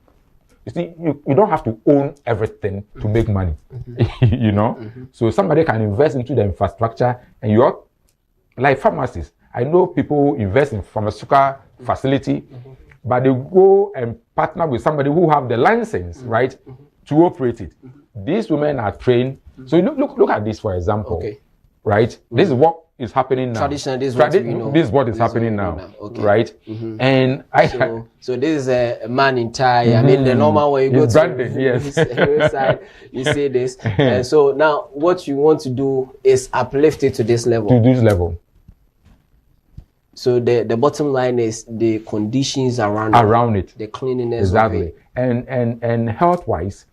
you see, you don't have to own everything to make money, you know? So somebody can invest into the infrastructure, and you're like pharmacists. I know people invest in pharmaceutical facility, but they go and partner with somebody who have the license, right, to operate it. These women are trained. So look at this, for example, right? This is what is happening now. Traditionally, this is what is happening now, right? And so this is a man in tie. I mean, the normal way you go branding, to yes. side, you see this. And so now, what you want to do is uplift it to this level. To this level. So the bottom line is the conditions around it, the cleanliness, exactly, of it. And health wise,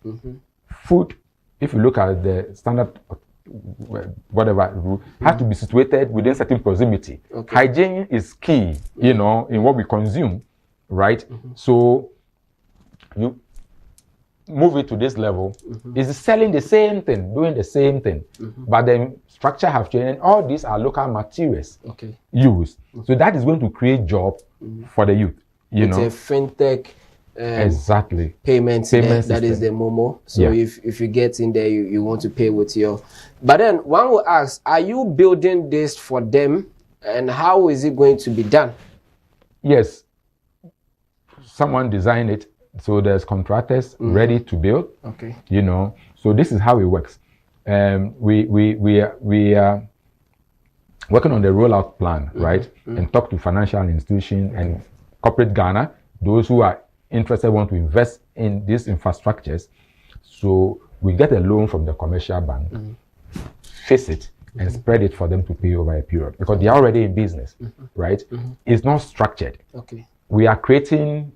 food. If you look at the standard, whatever, has to be situated within certain proximity. Hygiene is key, you know, in what we consume, right? So you move it to this level. It's selling the same thing, doing the same thing, but the structure have changed, and all these are local materials used. So that is going to create job for the youth. You know, it's a fintech. Exactly. Payment that is the Momo. So if you get in there, you want to pay with your. But then one will ask, are you building this for them, and how is it going to be done? Yes, someone designed it, so there's contractors ready to build. You know, so this is how it works. We are working on the rollout plan, right? And talk to financial institutions and corporate Ghana, those who are interested want to invest in these infrastructures. So we get a loan from the commercial bank, fix it, and spread it for them to pay over a period, because they are already in business, right? It's not structured. We are creating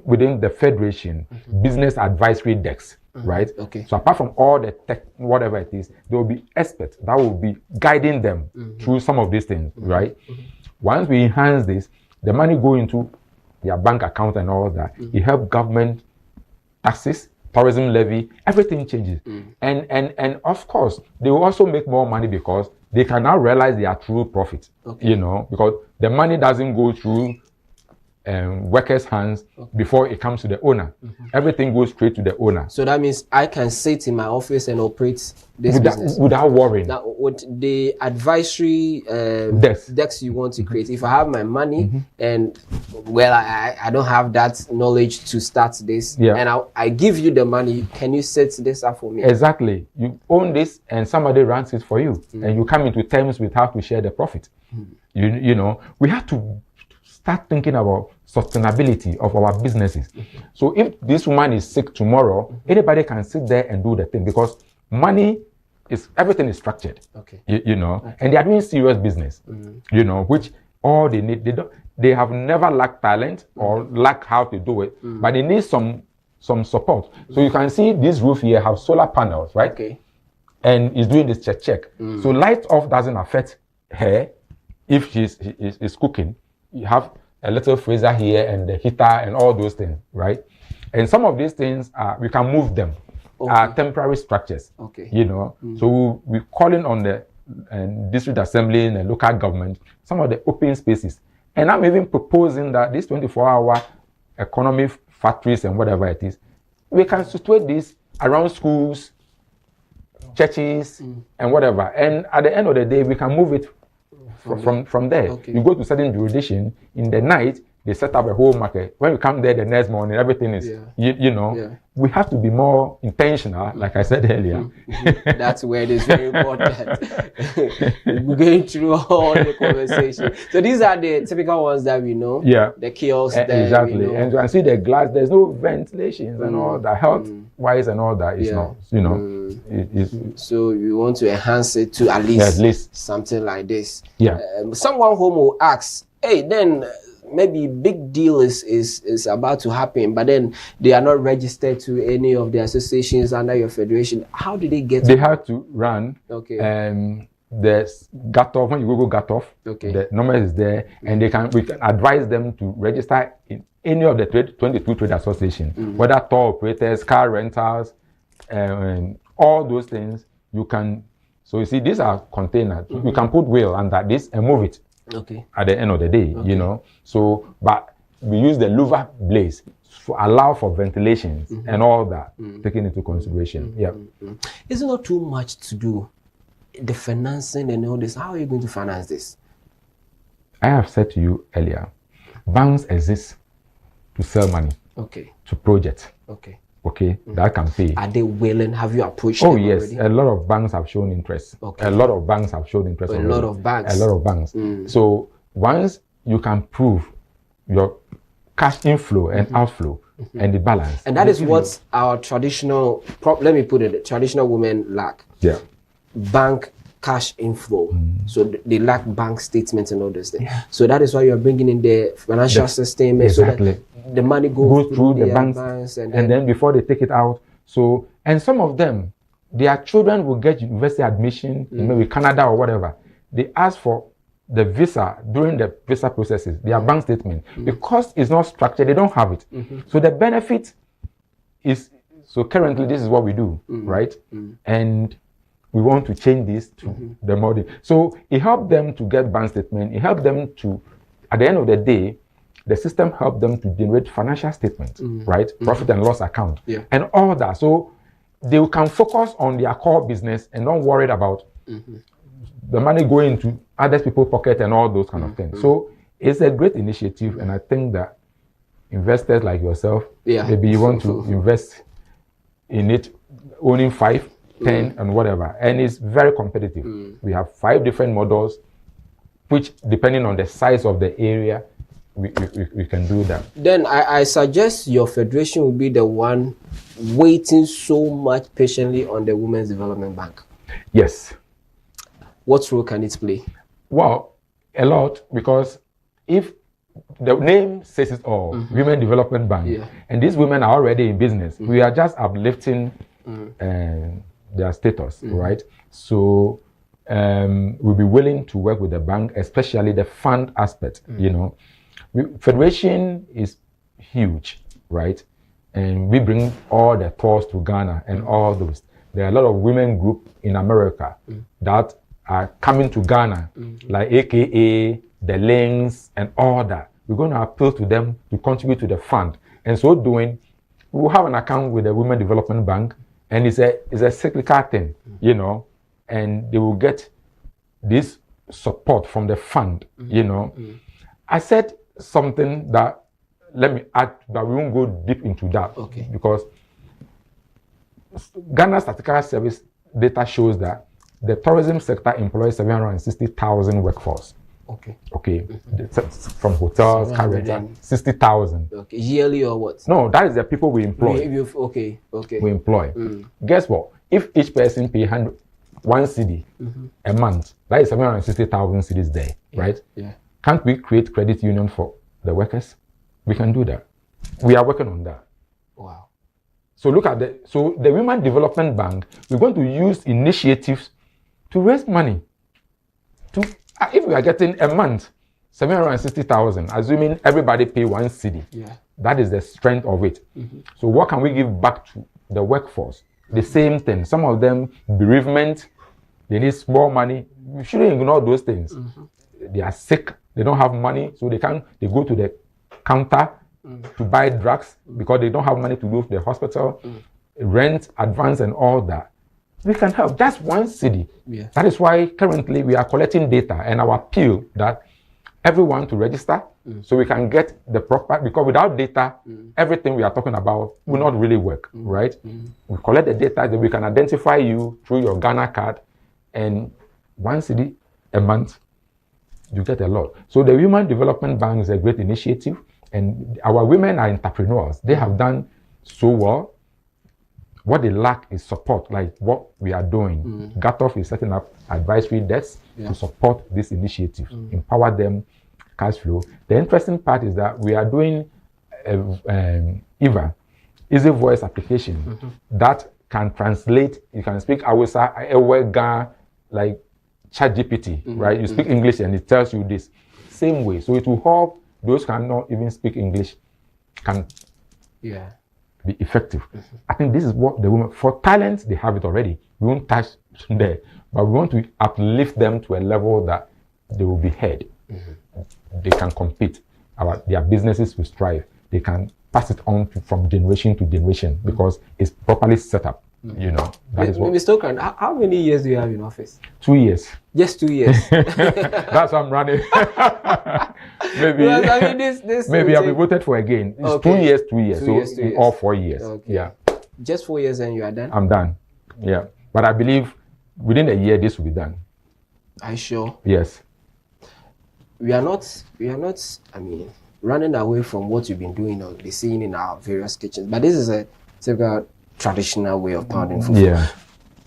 within the federation business advisory desks, right? So apart from all the tech, whatever it is, there will be experts that will be guiding them through some of these things, right? Once we enhance this, the money go into their bank account and all that. It helps government taxes, tourism levy, everything changes. And of course, they will also make more money because they can now realize their true profit, you know, because the money doesn't go through workers' hands before it comes to the owner. Everything goes straight to the owner. So that means I can sit in my office and operate this business without worrying. Now, with the advisory decks you want to create, if I have my money and well, I don't have that knowledge to start this, and I give you the money, can you set this up for me? Exactly. You own this, and somebody runs it for you, and you come into terms with how to share the profit. You know, we have to start thinking about sustainability of our businesses. So if this woman is sick tomorrow, anybody can sit there and do the thing, because money is, everything is structured. You know, and they are doing serious business. You know, which all they need, they have never lacked talent or lack how to do it, but they need some support. So you can see this roof here have solar panels, right? And is doing this check. So light off doesn't affect her if she's cooking. You have a little freezer here and the heater and all those things, right? And some of these things we can move them. Are temporary structures. You know, so we're calling on the district assembly and the local government, some of the open spaces. And I'm even proposing that these 24-hour economy factories and whatever it is, we can situate this around schools, churches, and whatever. And at the end of the day, we can move it from there. You go to certain jurisdiction, in the night, they set up a whole market. When you come there the next morning, everything is, you know, we have to be more intentional, like I said earlier. That's where it is very important. We're going through all the conversation. So these are the typical ones that we know. The kiosks. Exactly. We know. And you can see the glass, there's no ventilations and all that, health-wise and all that. It's not, you know. So you want to enhance it to at least something like this. Someone who will ask, hey, then maybe big deal is about to happen, but then they are not registered to any of the associations under your federation. How do they get? They have to run. There's GATOF. When you Google GATOF, the number is there, and we can advise them to register in any of the 22 trade associations, whether tour operators, car rentals, and all those things. You can. So you see, these are containers. You can put wheel under this and move it. At the end of the day, you know. So, but we use the louver blades to allow for ventilation and all that, taken into consideration. Is it not too much to do? The financing and all this. How are you going to finance this? I have said to you earlier, banks exist to sell money. To projects. That can pay. Are they willing? Have you approached them yes, already? a lot of banks have shown interest. A lot of banks have shown interest. A lot of banks. So once you can prove your cash inflow and outflow and the balance, and that is what our traditional, let me put it, traditional women lack. Bank cash inflow. So they lack bank statements and all those things. So that is why you are bringing in the financial system. So that the money goes through the banks and then before they take it out. So, and some of them, their children will get university admission in maybe Canada or whatever. They ask for the visa during the visa processes, their bank statement. Because it's not structured, they don't have it. So the benefit is, so currently this is what we do, right? And we want to change this to the model. So it helped them to get bank statement. It helped them to, at the end of the day, the system helped them to generate financial statements, right? Profit and loss account, and all that. So they can focus on their core business and don't worry about the money going into other people's pocket and all those kind of things. So it's a great initiative, and I think that investors like yourself, maybe you want to invest in it, owning 5, 10, and whatever, and it's very competitive. We have 5 different models, which depending on the size of the area, we can do that. Then I suggest your federation will be the one waiting so much patiently on the Women's Development Bank. Yes. What role can it play? Well, a lot, because if the name says it all, Women Development Bank, and these women are already in business, we are just uplifting their status, right? So we'll be willing to work with the bank, especially the fund aspect, you know. Federation is huge, right? And we bring all the tours to Ghana and all those. There are a lot of women group in America that are coming to Ghana, like AKA, the Links, and all that. we're going to appeal to them to contribute to the fund. And so doing, we'll have an account with the Women Development Bank, and it's a cyclical thing, you know, and they will get this support from the fund, you know. I said something that, let me add, but we won't go deep into that, because Ghana Statistical Service data shows that the tourism sector employs 760,000 workforce. From hotels, car rental, 60,000. Yearly or what? No, that is the people we employ. We employ. Guess what? If each person pay 1 cedi a month, that is 760,000 cedis there, right? Can't we create credit union for the workers? We can do that. We are working on that. Wow. So look at the Women Development Bank, we're going to use initiatives to raise money. If we are getting a month 760,000, assuming everybody pay 1 cedi, that is the strength of it. So what can we give back to the workforce? The same thing. Some of them, bereavement, they need small money. We shouldn't ignore those things. They are sick, they don't have money, so they go to the counter to buy drugs because they don't have money to go to the hospital, rent, advance, and all that. We can help. Just 1 cedi. That is why currently we are collecting data, and our appeal that everyone to register so we can get the proper, because without data, everything we are talking about will not really work, right? We collect the data that we can identify you through your Ghana card, and 1 cedi a month, you get a lot. So the Women Development Bank is a great initiative, and our women are entrepreneurs. They have done so well. What they lack is support, like what we are doing. GATOF is setting up advisory desks to support this initiative, empower them, cash flow. The interesting part is that we are doing EVA, easy voice application, that can translate. You can speak Hausa, Ewega, like ChatGPT, right? You speak English and it tells you this. Same way. So it will help those who cannot even speak English can be effective. I think this is what the women, for talent, they have it already. We won't touch there, but we want to uplift them to a level that they will be heard. They can compete. Their businesses will strive. They can pass it on from generation to generation because it's properly set up. You know, that is what. Mr. Ocran, how many years do you have in office? 2 years. Just 2 years. That's why I'm running. Maybe. Well, I mean, this maybe I'll be voted for again. It's 2 years, 2 years. Two so years, 2 years. All 4 years. Yeah. Just 4 years and you are done? I'm done. Yeah. But I believe within a year this will be done. Are you sure? Yes. We are not, I mean, running away from what you've been doing or be seeing in our various kitchens. But this is a typical traditional way of pounding fufu. Yeah.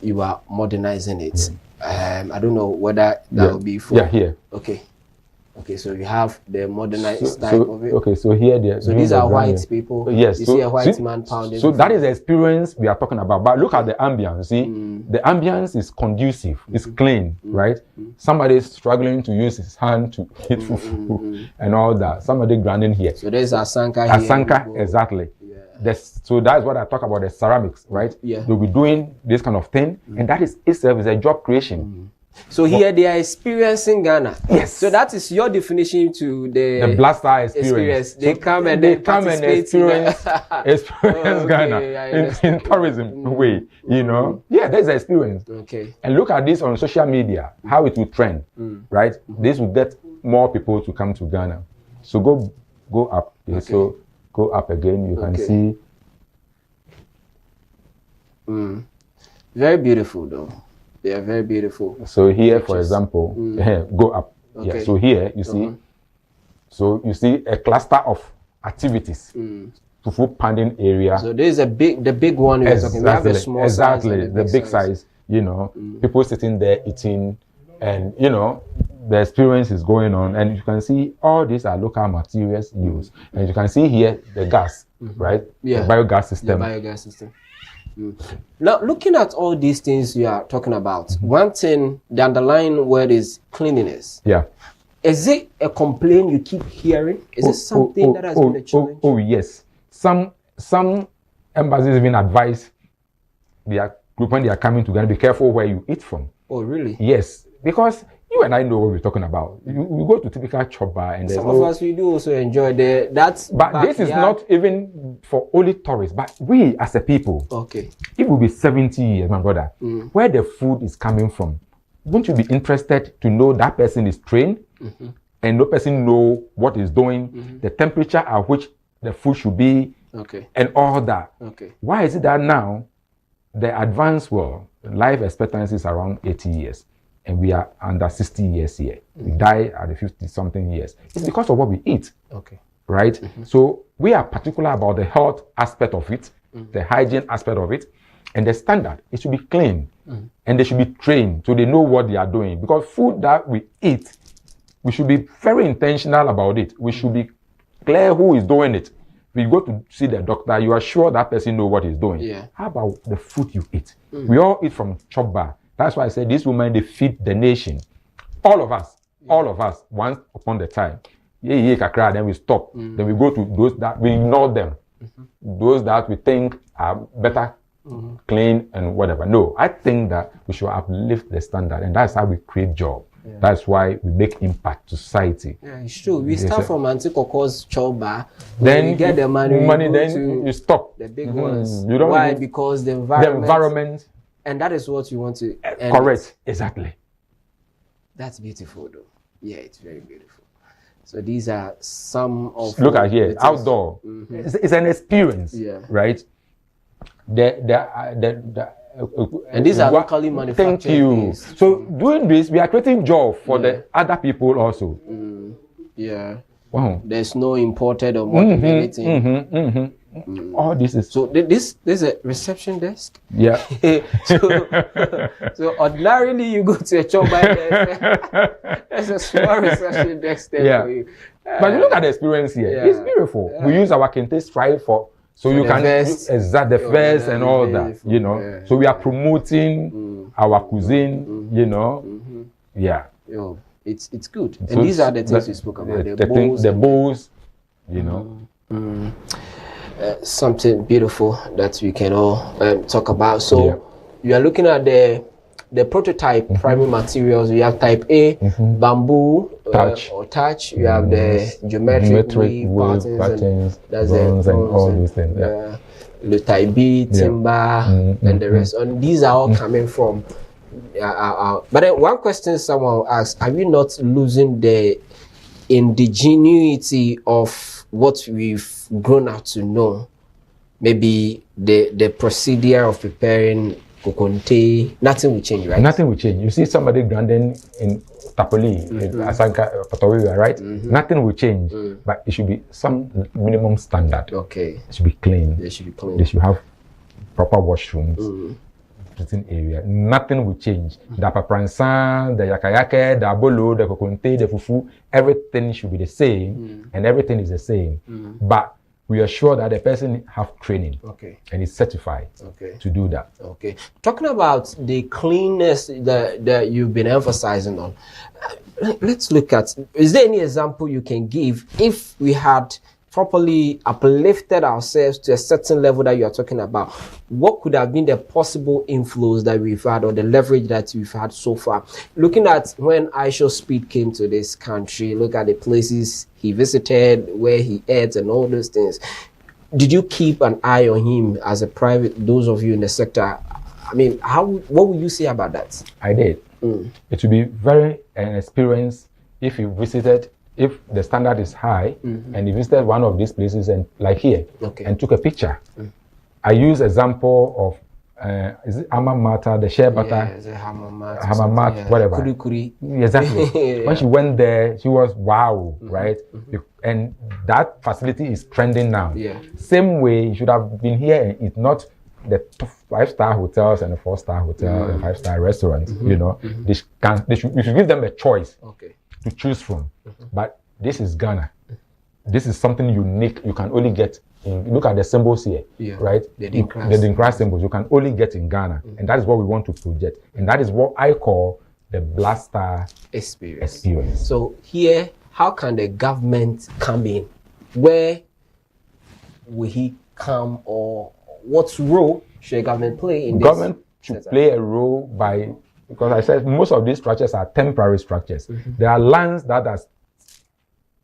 You are modernizing it. I don't know whether that will be for. Yeah, here. Okay. Okay, so you have the modernized type of it. Okay, so here so these are white people. Yes. You see a white man pounding. So that is the experience we are talking about. But look at the ambience. See, the ambience is conducive. It's clean, right? Somebody is struggling to use his hand to hit fufu and all that. Somebody grinding here. So there's Asanka here. Asanka, exactly. So that's what I talk about, the ceramics, right? Yeah. They'll be doing this kind of thing, and that is itself is a job creation. So here they are experiencing Ghana. Yes. So that is your definition to the Blaster experience. They so come and experience Ghana in tourism way. You know, there's an experience. Okay. And look at this on social media, how it will trend, right? This will get more people to come to Ghana. So go up. Okay. So go up again. You can see. Very beautiful though. They are very beautiful. So here, for example, go up. Okay. Yeah. So here you see. So you see a cluster of activities. Fufu pounding area. So there is the big one you're talking. We have a small size and the big size. You know, people sitting there eating, and you know, the experience is going on, and you can see all these are local materials used, and you can see here the gas, right? Yeah. The biogas system. The biogas system. Now, looking at all these things you are talking about, one thing, the underlying word is cleanliness. Yeah. Is it a complaint you keep hearing? Is it something that has been a challenge? Oh, yes. Some embassies even advise their group when they are coming to Ghana, be careful where you eat from. Oh, really? Yes. Because You and I know what we're talking about. We go to typical chop bar and there's some of us we do also enjoy that. But this is not even for only tourists, but we as a people. Okay. It will be 70 years, my brother. Where the food is coming from, won't you be interested to know that person is trained and no person know what is doing, the temperature at which the food should be, and all that. Okay. Why is it that now the advanced world, life expectancy is around 80 years and we are under 60 years here? We die at the 50-something years. It's because of what we eat. Okay. Right? So we are particular about the health aspect of it, the hygiene aspect of it, and the standard. It should be clean and they should be trained so they know what they are doing. Because food that we eat, we should be very intentional about it. We should be clear who is doing it. If you go to see the doctor, you are sure that person knows what he's doing. Yeah. How about the food you eat? We all eat from chop bar. That's why I said this woman, they feed the nation. All of us, once upon the time. Then we stop. Then we go to those that we ignore them. Those that we think are better, clean, and whatever. No, I think that we should uplift the standard, and that's how we create job. That's why we make impact to society. Yeah, it's true. We start from Antikoko's choba, then we get the money, then you stop. The big ones. You don't Why? even, Because the environment. And that is what you want to correct. Exactly. That's beautiful though. Yeah, it's very beautiful. So these are some of look at here, outdoor. It's an experience. Yeah. Right? And these are locally manufactured. Thank you. Things. So doing this, we are creating job for the other people also. Yeah. Wow. There's no imported or anything. All this is so. This is a reception desk. Yeah. so ordinarily you go to a job by there's a small reception desk there for you. But you look at the experience here. Yeah. It's beautiful. Yeah. We use our kente stripe for. So you can exact the vest and all that, you know. Yeah. So we are promoting our cuisine, you know. Yeah. Yo, it's good. So and these are the things we spoke about. The bowls, you know. Something beautiful that we can all talk about. So you are looking at the prototype primary materials. You have type A, bamboo or touch. You have the geometric weave patterns, that's bronze and all these things. The type B, timber, and the rest. And these are all coming from. But then one question someone asked: are we not losing the indigeneity of what we've grown up to know? Maybe the procedure of preparing kokonte, nothing will change, right? Nothing will change. You see somebody grinding in Tapoli, Asanka, Patoria, right? Nothing will change, but it should be some minimum standard. Okay. It should be clean. They should be clean. They should have proper washrooms, sitting area. Nothing will change. The papransan, the yakayake, the abolo, the kokonte, the fufu, everything should be the same, and everything is the same. But we are sure that the person have training, and is certified, to do that. Okay. Talking about the cleanness that you've been emphasizing on, let's look at. Is there any example you can give if we had properly uplifted ourselves to a certain level that you are talking about? What could have been the possible influence that we've had or the leverage that we've had so far? Looking at when Aisha Speed came to this country, look at the places he visited, where he ate and all those things. Did you keep an eye on him as a private, those of you in the sector? I mean, what would you say about that? I did. It would be very an experience if you visited. If the standard is high and you visited one of these places and like here and took a picture. I use example of is it Alma Mater, the shea butter, Hamamat, whatever. Kuri. Exactly. When she went there, she was wow, right? And that facility is trending now. Same way, you should have been here and it's not the 5-star hotels and the 4-star hotel and 5-star restaurants. You know, you should give them a choice. To choose from, but this is Ghana. This is something unique. You can only get. Look at the symbols here, right? The Dinkra symbols you can only get in Ghana, and that is what we want to project, and that is what I call the Blaster experience. So here, how can the government come in? Where will he come, or what role should the government play in this? Government should play a role by because I said most of these structures are temporary structures. There are lands that are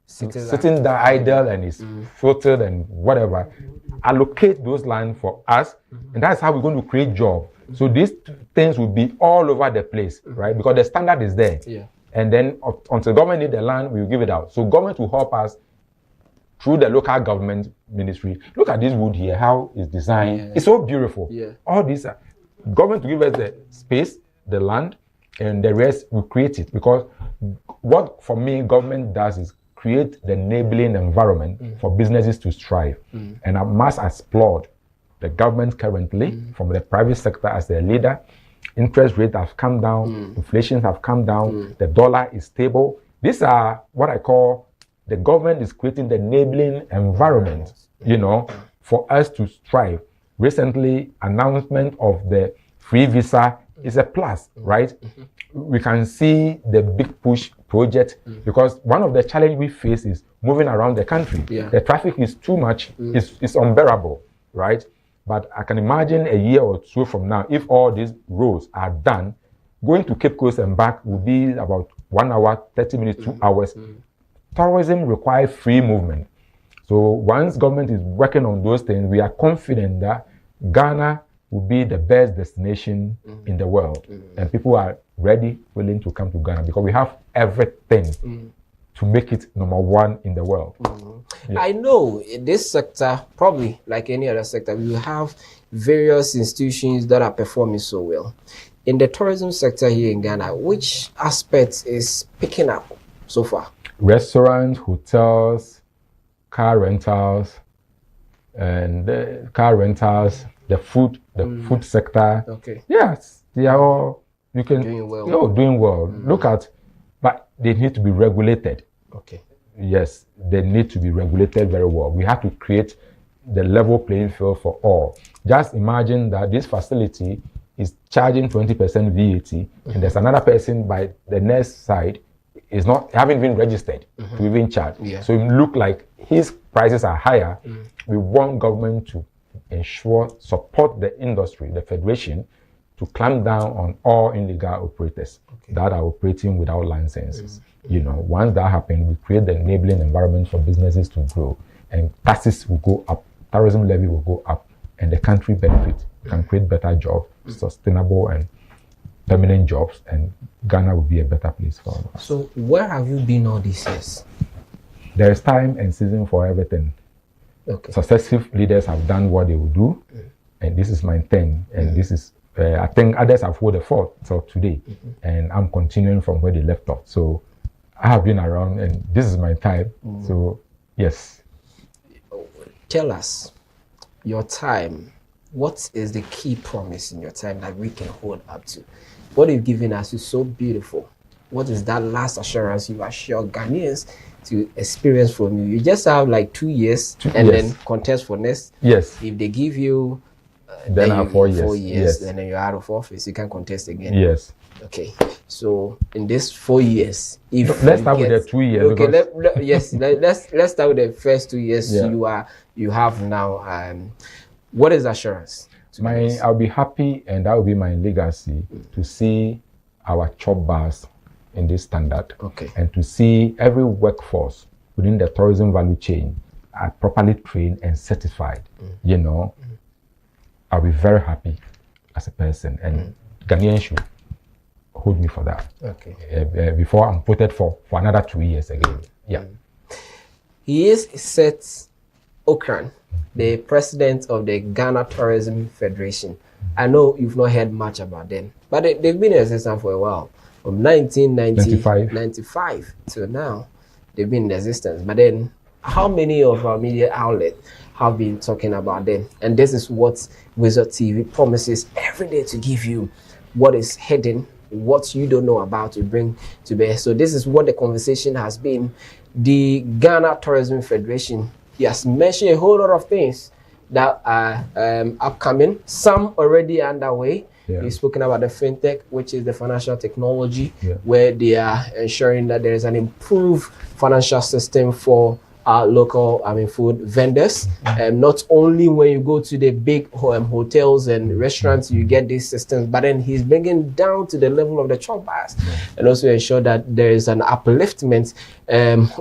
sitting there idle and is filtered and whatever. Allocate those lands for us, and that's how we're going to create jobs. So these things will be all over the place, right? Because the standard is there. Yeah. And then until government need the land, we will give it out. So government will help us through the local government ministry. Look at this wood here, how it's designed. Yeah. It's so beautiful. Yeah. All these government to give us the space, the land, and the rest we create it. Because what for me government does is create the enabling environment for businesses to strive. And I must applaud the government currently from the private sector as the leader. Interest rates have come down, inflation have come down, the dollar is stable. These are what I call the government is creating the enabling environment, you know, for us to strive. Recently, announcement of the free visa is a plus, right? We can see the big push project because one of the challenges we face is moving around the country. Yeah. The traffic is too much, it's unbearable, right? But I can imagine a year or two from now, if all these roads are done, going to Cape Coast and back will be about 1 hour, 30 minutes, 2 hours. Tourism requires free movement. So once government is working on those things, we are confident that Ghana will be the best destination in the world. And people are ready, willing to come to Ghana because we have everything to make it #1 in the world. Yeah. I know in this sector, probably like any other sector, we will have various institutions that are performing so well. In the tourism sector here in Ghana, which aspect is picking up so far? Restaurants, hotels, car rentals, and the food, food sector. Okay. Yes, they are all doing well. Doing well. Look at, but they need to be regulated. Okay. Yes, they need to be regulated very well. We have to create the level playing field for all. Just imagine that this facility is charging 20% VAT, and there's another person by the next side is not haven't been registered to even charge. Yeah. So it look like his prices are higher. We want government to support the industry, the federation, to clamp down on all illegal operators that are operating without licenses. You know, once that happens, we create the enabling environment for businesses to grow, and taxes will go up, tourism levy will go up, and the country benefit. We can create better jobs, sustainable and permanent jobs, and Ghana will be a better place for us. So where have you been all these years? There is time and season for everything. Okay. Successive leaders have done what they will do, and this is my thing, and this is I think others have hold the fort till today, and I'm continuing from where they left off. So I have been around, and this is my time. So yes. Tell us your time. What is the key promise in your time that we can hold up to? What you've given us is so beautiful. What is that last assurance you assure Ghanaians to experience from you? You just have like 2 years and then contest for next. Yes. If they give you then have 4 years. 4 years, and then you're out of office, you can contest again. Yes. Okay. So in this 4 years, if let's start with the 2 years. Okay. Let's start with the first 2 years you have now. What is assurance? I'll be happy, and that will be my legacy to see our chop bars in this standard, and to see every workforce within the tourism value chain are properly trained and certified. You know, I'll be very happy as a person, and Ghanaians should hold me for that. Okay. Before I'm voted for another 2 years again. Yeah. He is Seth Ocran, the president of the Ghana Tourism Federation. I know you've not heard much about them, but they've been in existence for a while. From 1995 till now, they've been in existence. But then, how many of our media outlets have been talking about them? And this is what Wizard TV promises every day to give you what is hidden, what you don't know about to bring to bear. So this is what the conversation has been. The Ghana Tourism Federation, he has mentioned a whole lot of things that are upcoming, some already underway. He's spoken about the fintech, which is the financial technology, where they are ensuring that there is an improved financial system for local, food vendors. Not only when you go to the big hotels and restaurants, you get these systems, but then he's bringing down to the level of the chop bars, and also ensure that there is an upliftment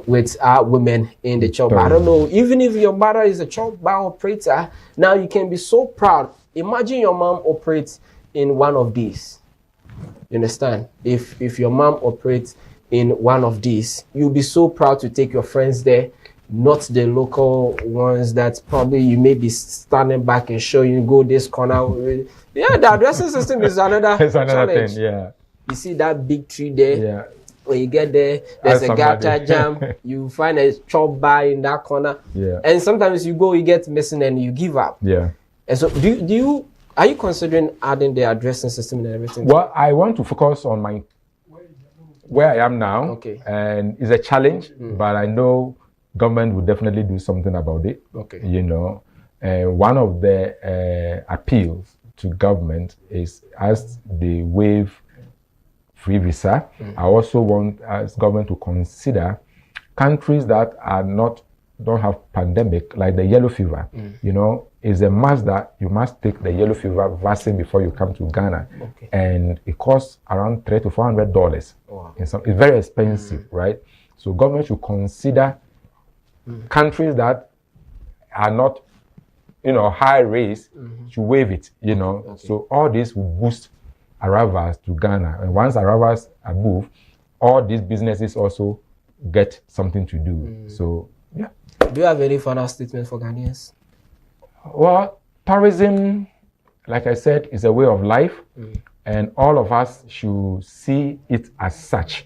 with our women in the chop bar. I don't know, even if your mother is a chop bar operator, now you can be so proud. Imagine your mom operates in one of these. You understand? If your mom operates in one of these, you'll be so proud to take your friends there, not the local ones that probably you may be standing back and show you go this corner. Yeah, the addressing system is another challenge. Thing, yeah. You see that big tree there? Yeah. When you get there, there's a gutter jam. You find a chop bar in that corner. Yeah. And sometimes you go, you get missing and you give up. Yeah. And so are you considering adding the addressing system and everything? Well, I want to focus on where I am now. Okay. And it's a challenge, but I know government will definitely do something about it. Okay. You know, one of the appeals to government is as they waive free visa, I also want as government to consider countries that don't have pandemic, like the yellow fever. You know, it's a must that you must take the yellow fever vaccine before you come to Ghana. Okay. And it costs around $300 to $400. Wow. It's very expensive, right? So government should consider countries that are not, high risk to waive it, Okay. So all this will boost arrivals to Ghana. And once arrivals are moved, all these businesses also get something to do. So, yeah. Do you have any final statement for Ghanaians? Well, tourism, like I said, is a way of life, and all of us should see it as such.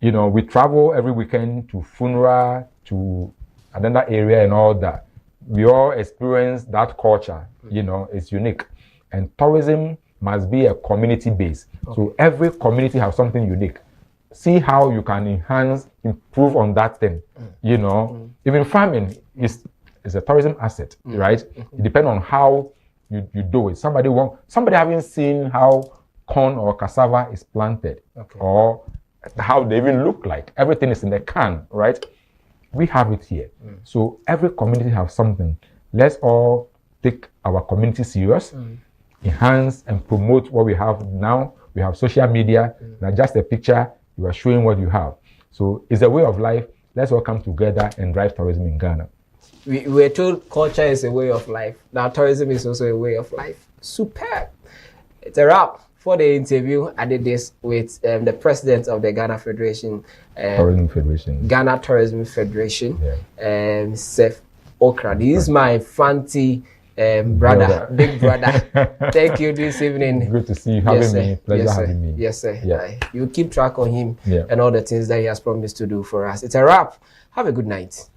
We travel every weekend to funeral, to another area and all that. We all experience that culture, it's unique. And tourism must be a community base. Okay. So every community has something unique. See how you can enhance, improve on that thing. Even farming is a tourism asset, right? It depends on how you do it. Somebody haven't seen how corn or cassava is planted, or how they even look like. Everything is in the can, right? We have it here. So every community has something. Let's all take our community serious, enhance and promote what we have now. We have social media, not just a picture, you are showing what you have. So it's a way of life. Let's all come together and drive tourism in Ghana. We're told culture is a way of life. Now tourism is also a way of life. Superb. It's a wrap for the interview. I did this with the president of the Ghana Federation. Tourism Federation. Ghana Tourism Federation. Yeah. Seth Ocran. He is my fancy brother, big brother. Thank you this evening. Good to see you. Having me. Pleasure having me. Yes, sir. Yeah. You keep track on him and all the things that he has promised to do for us. It's a wrap. Have a good night.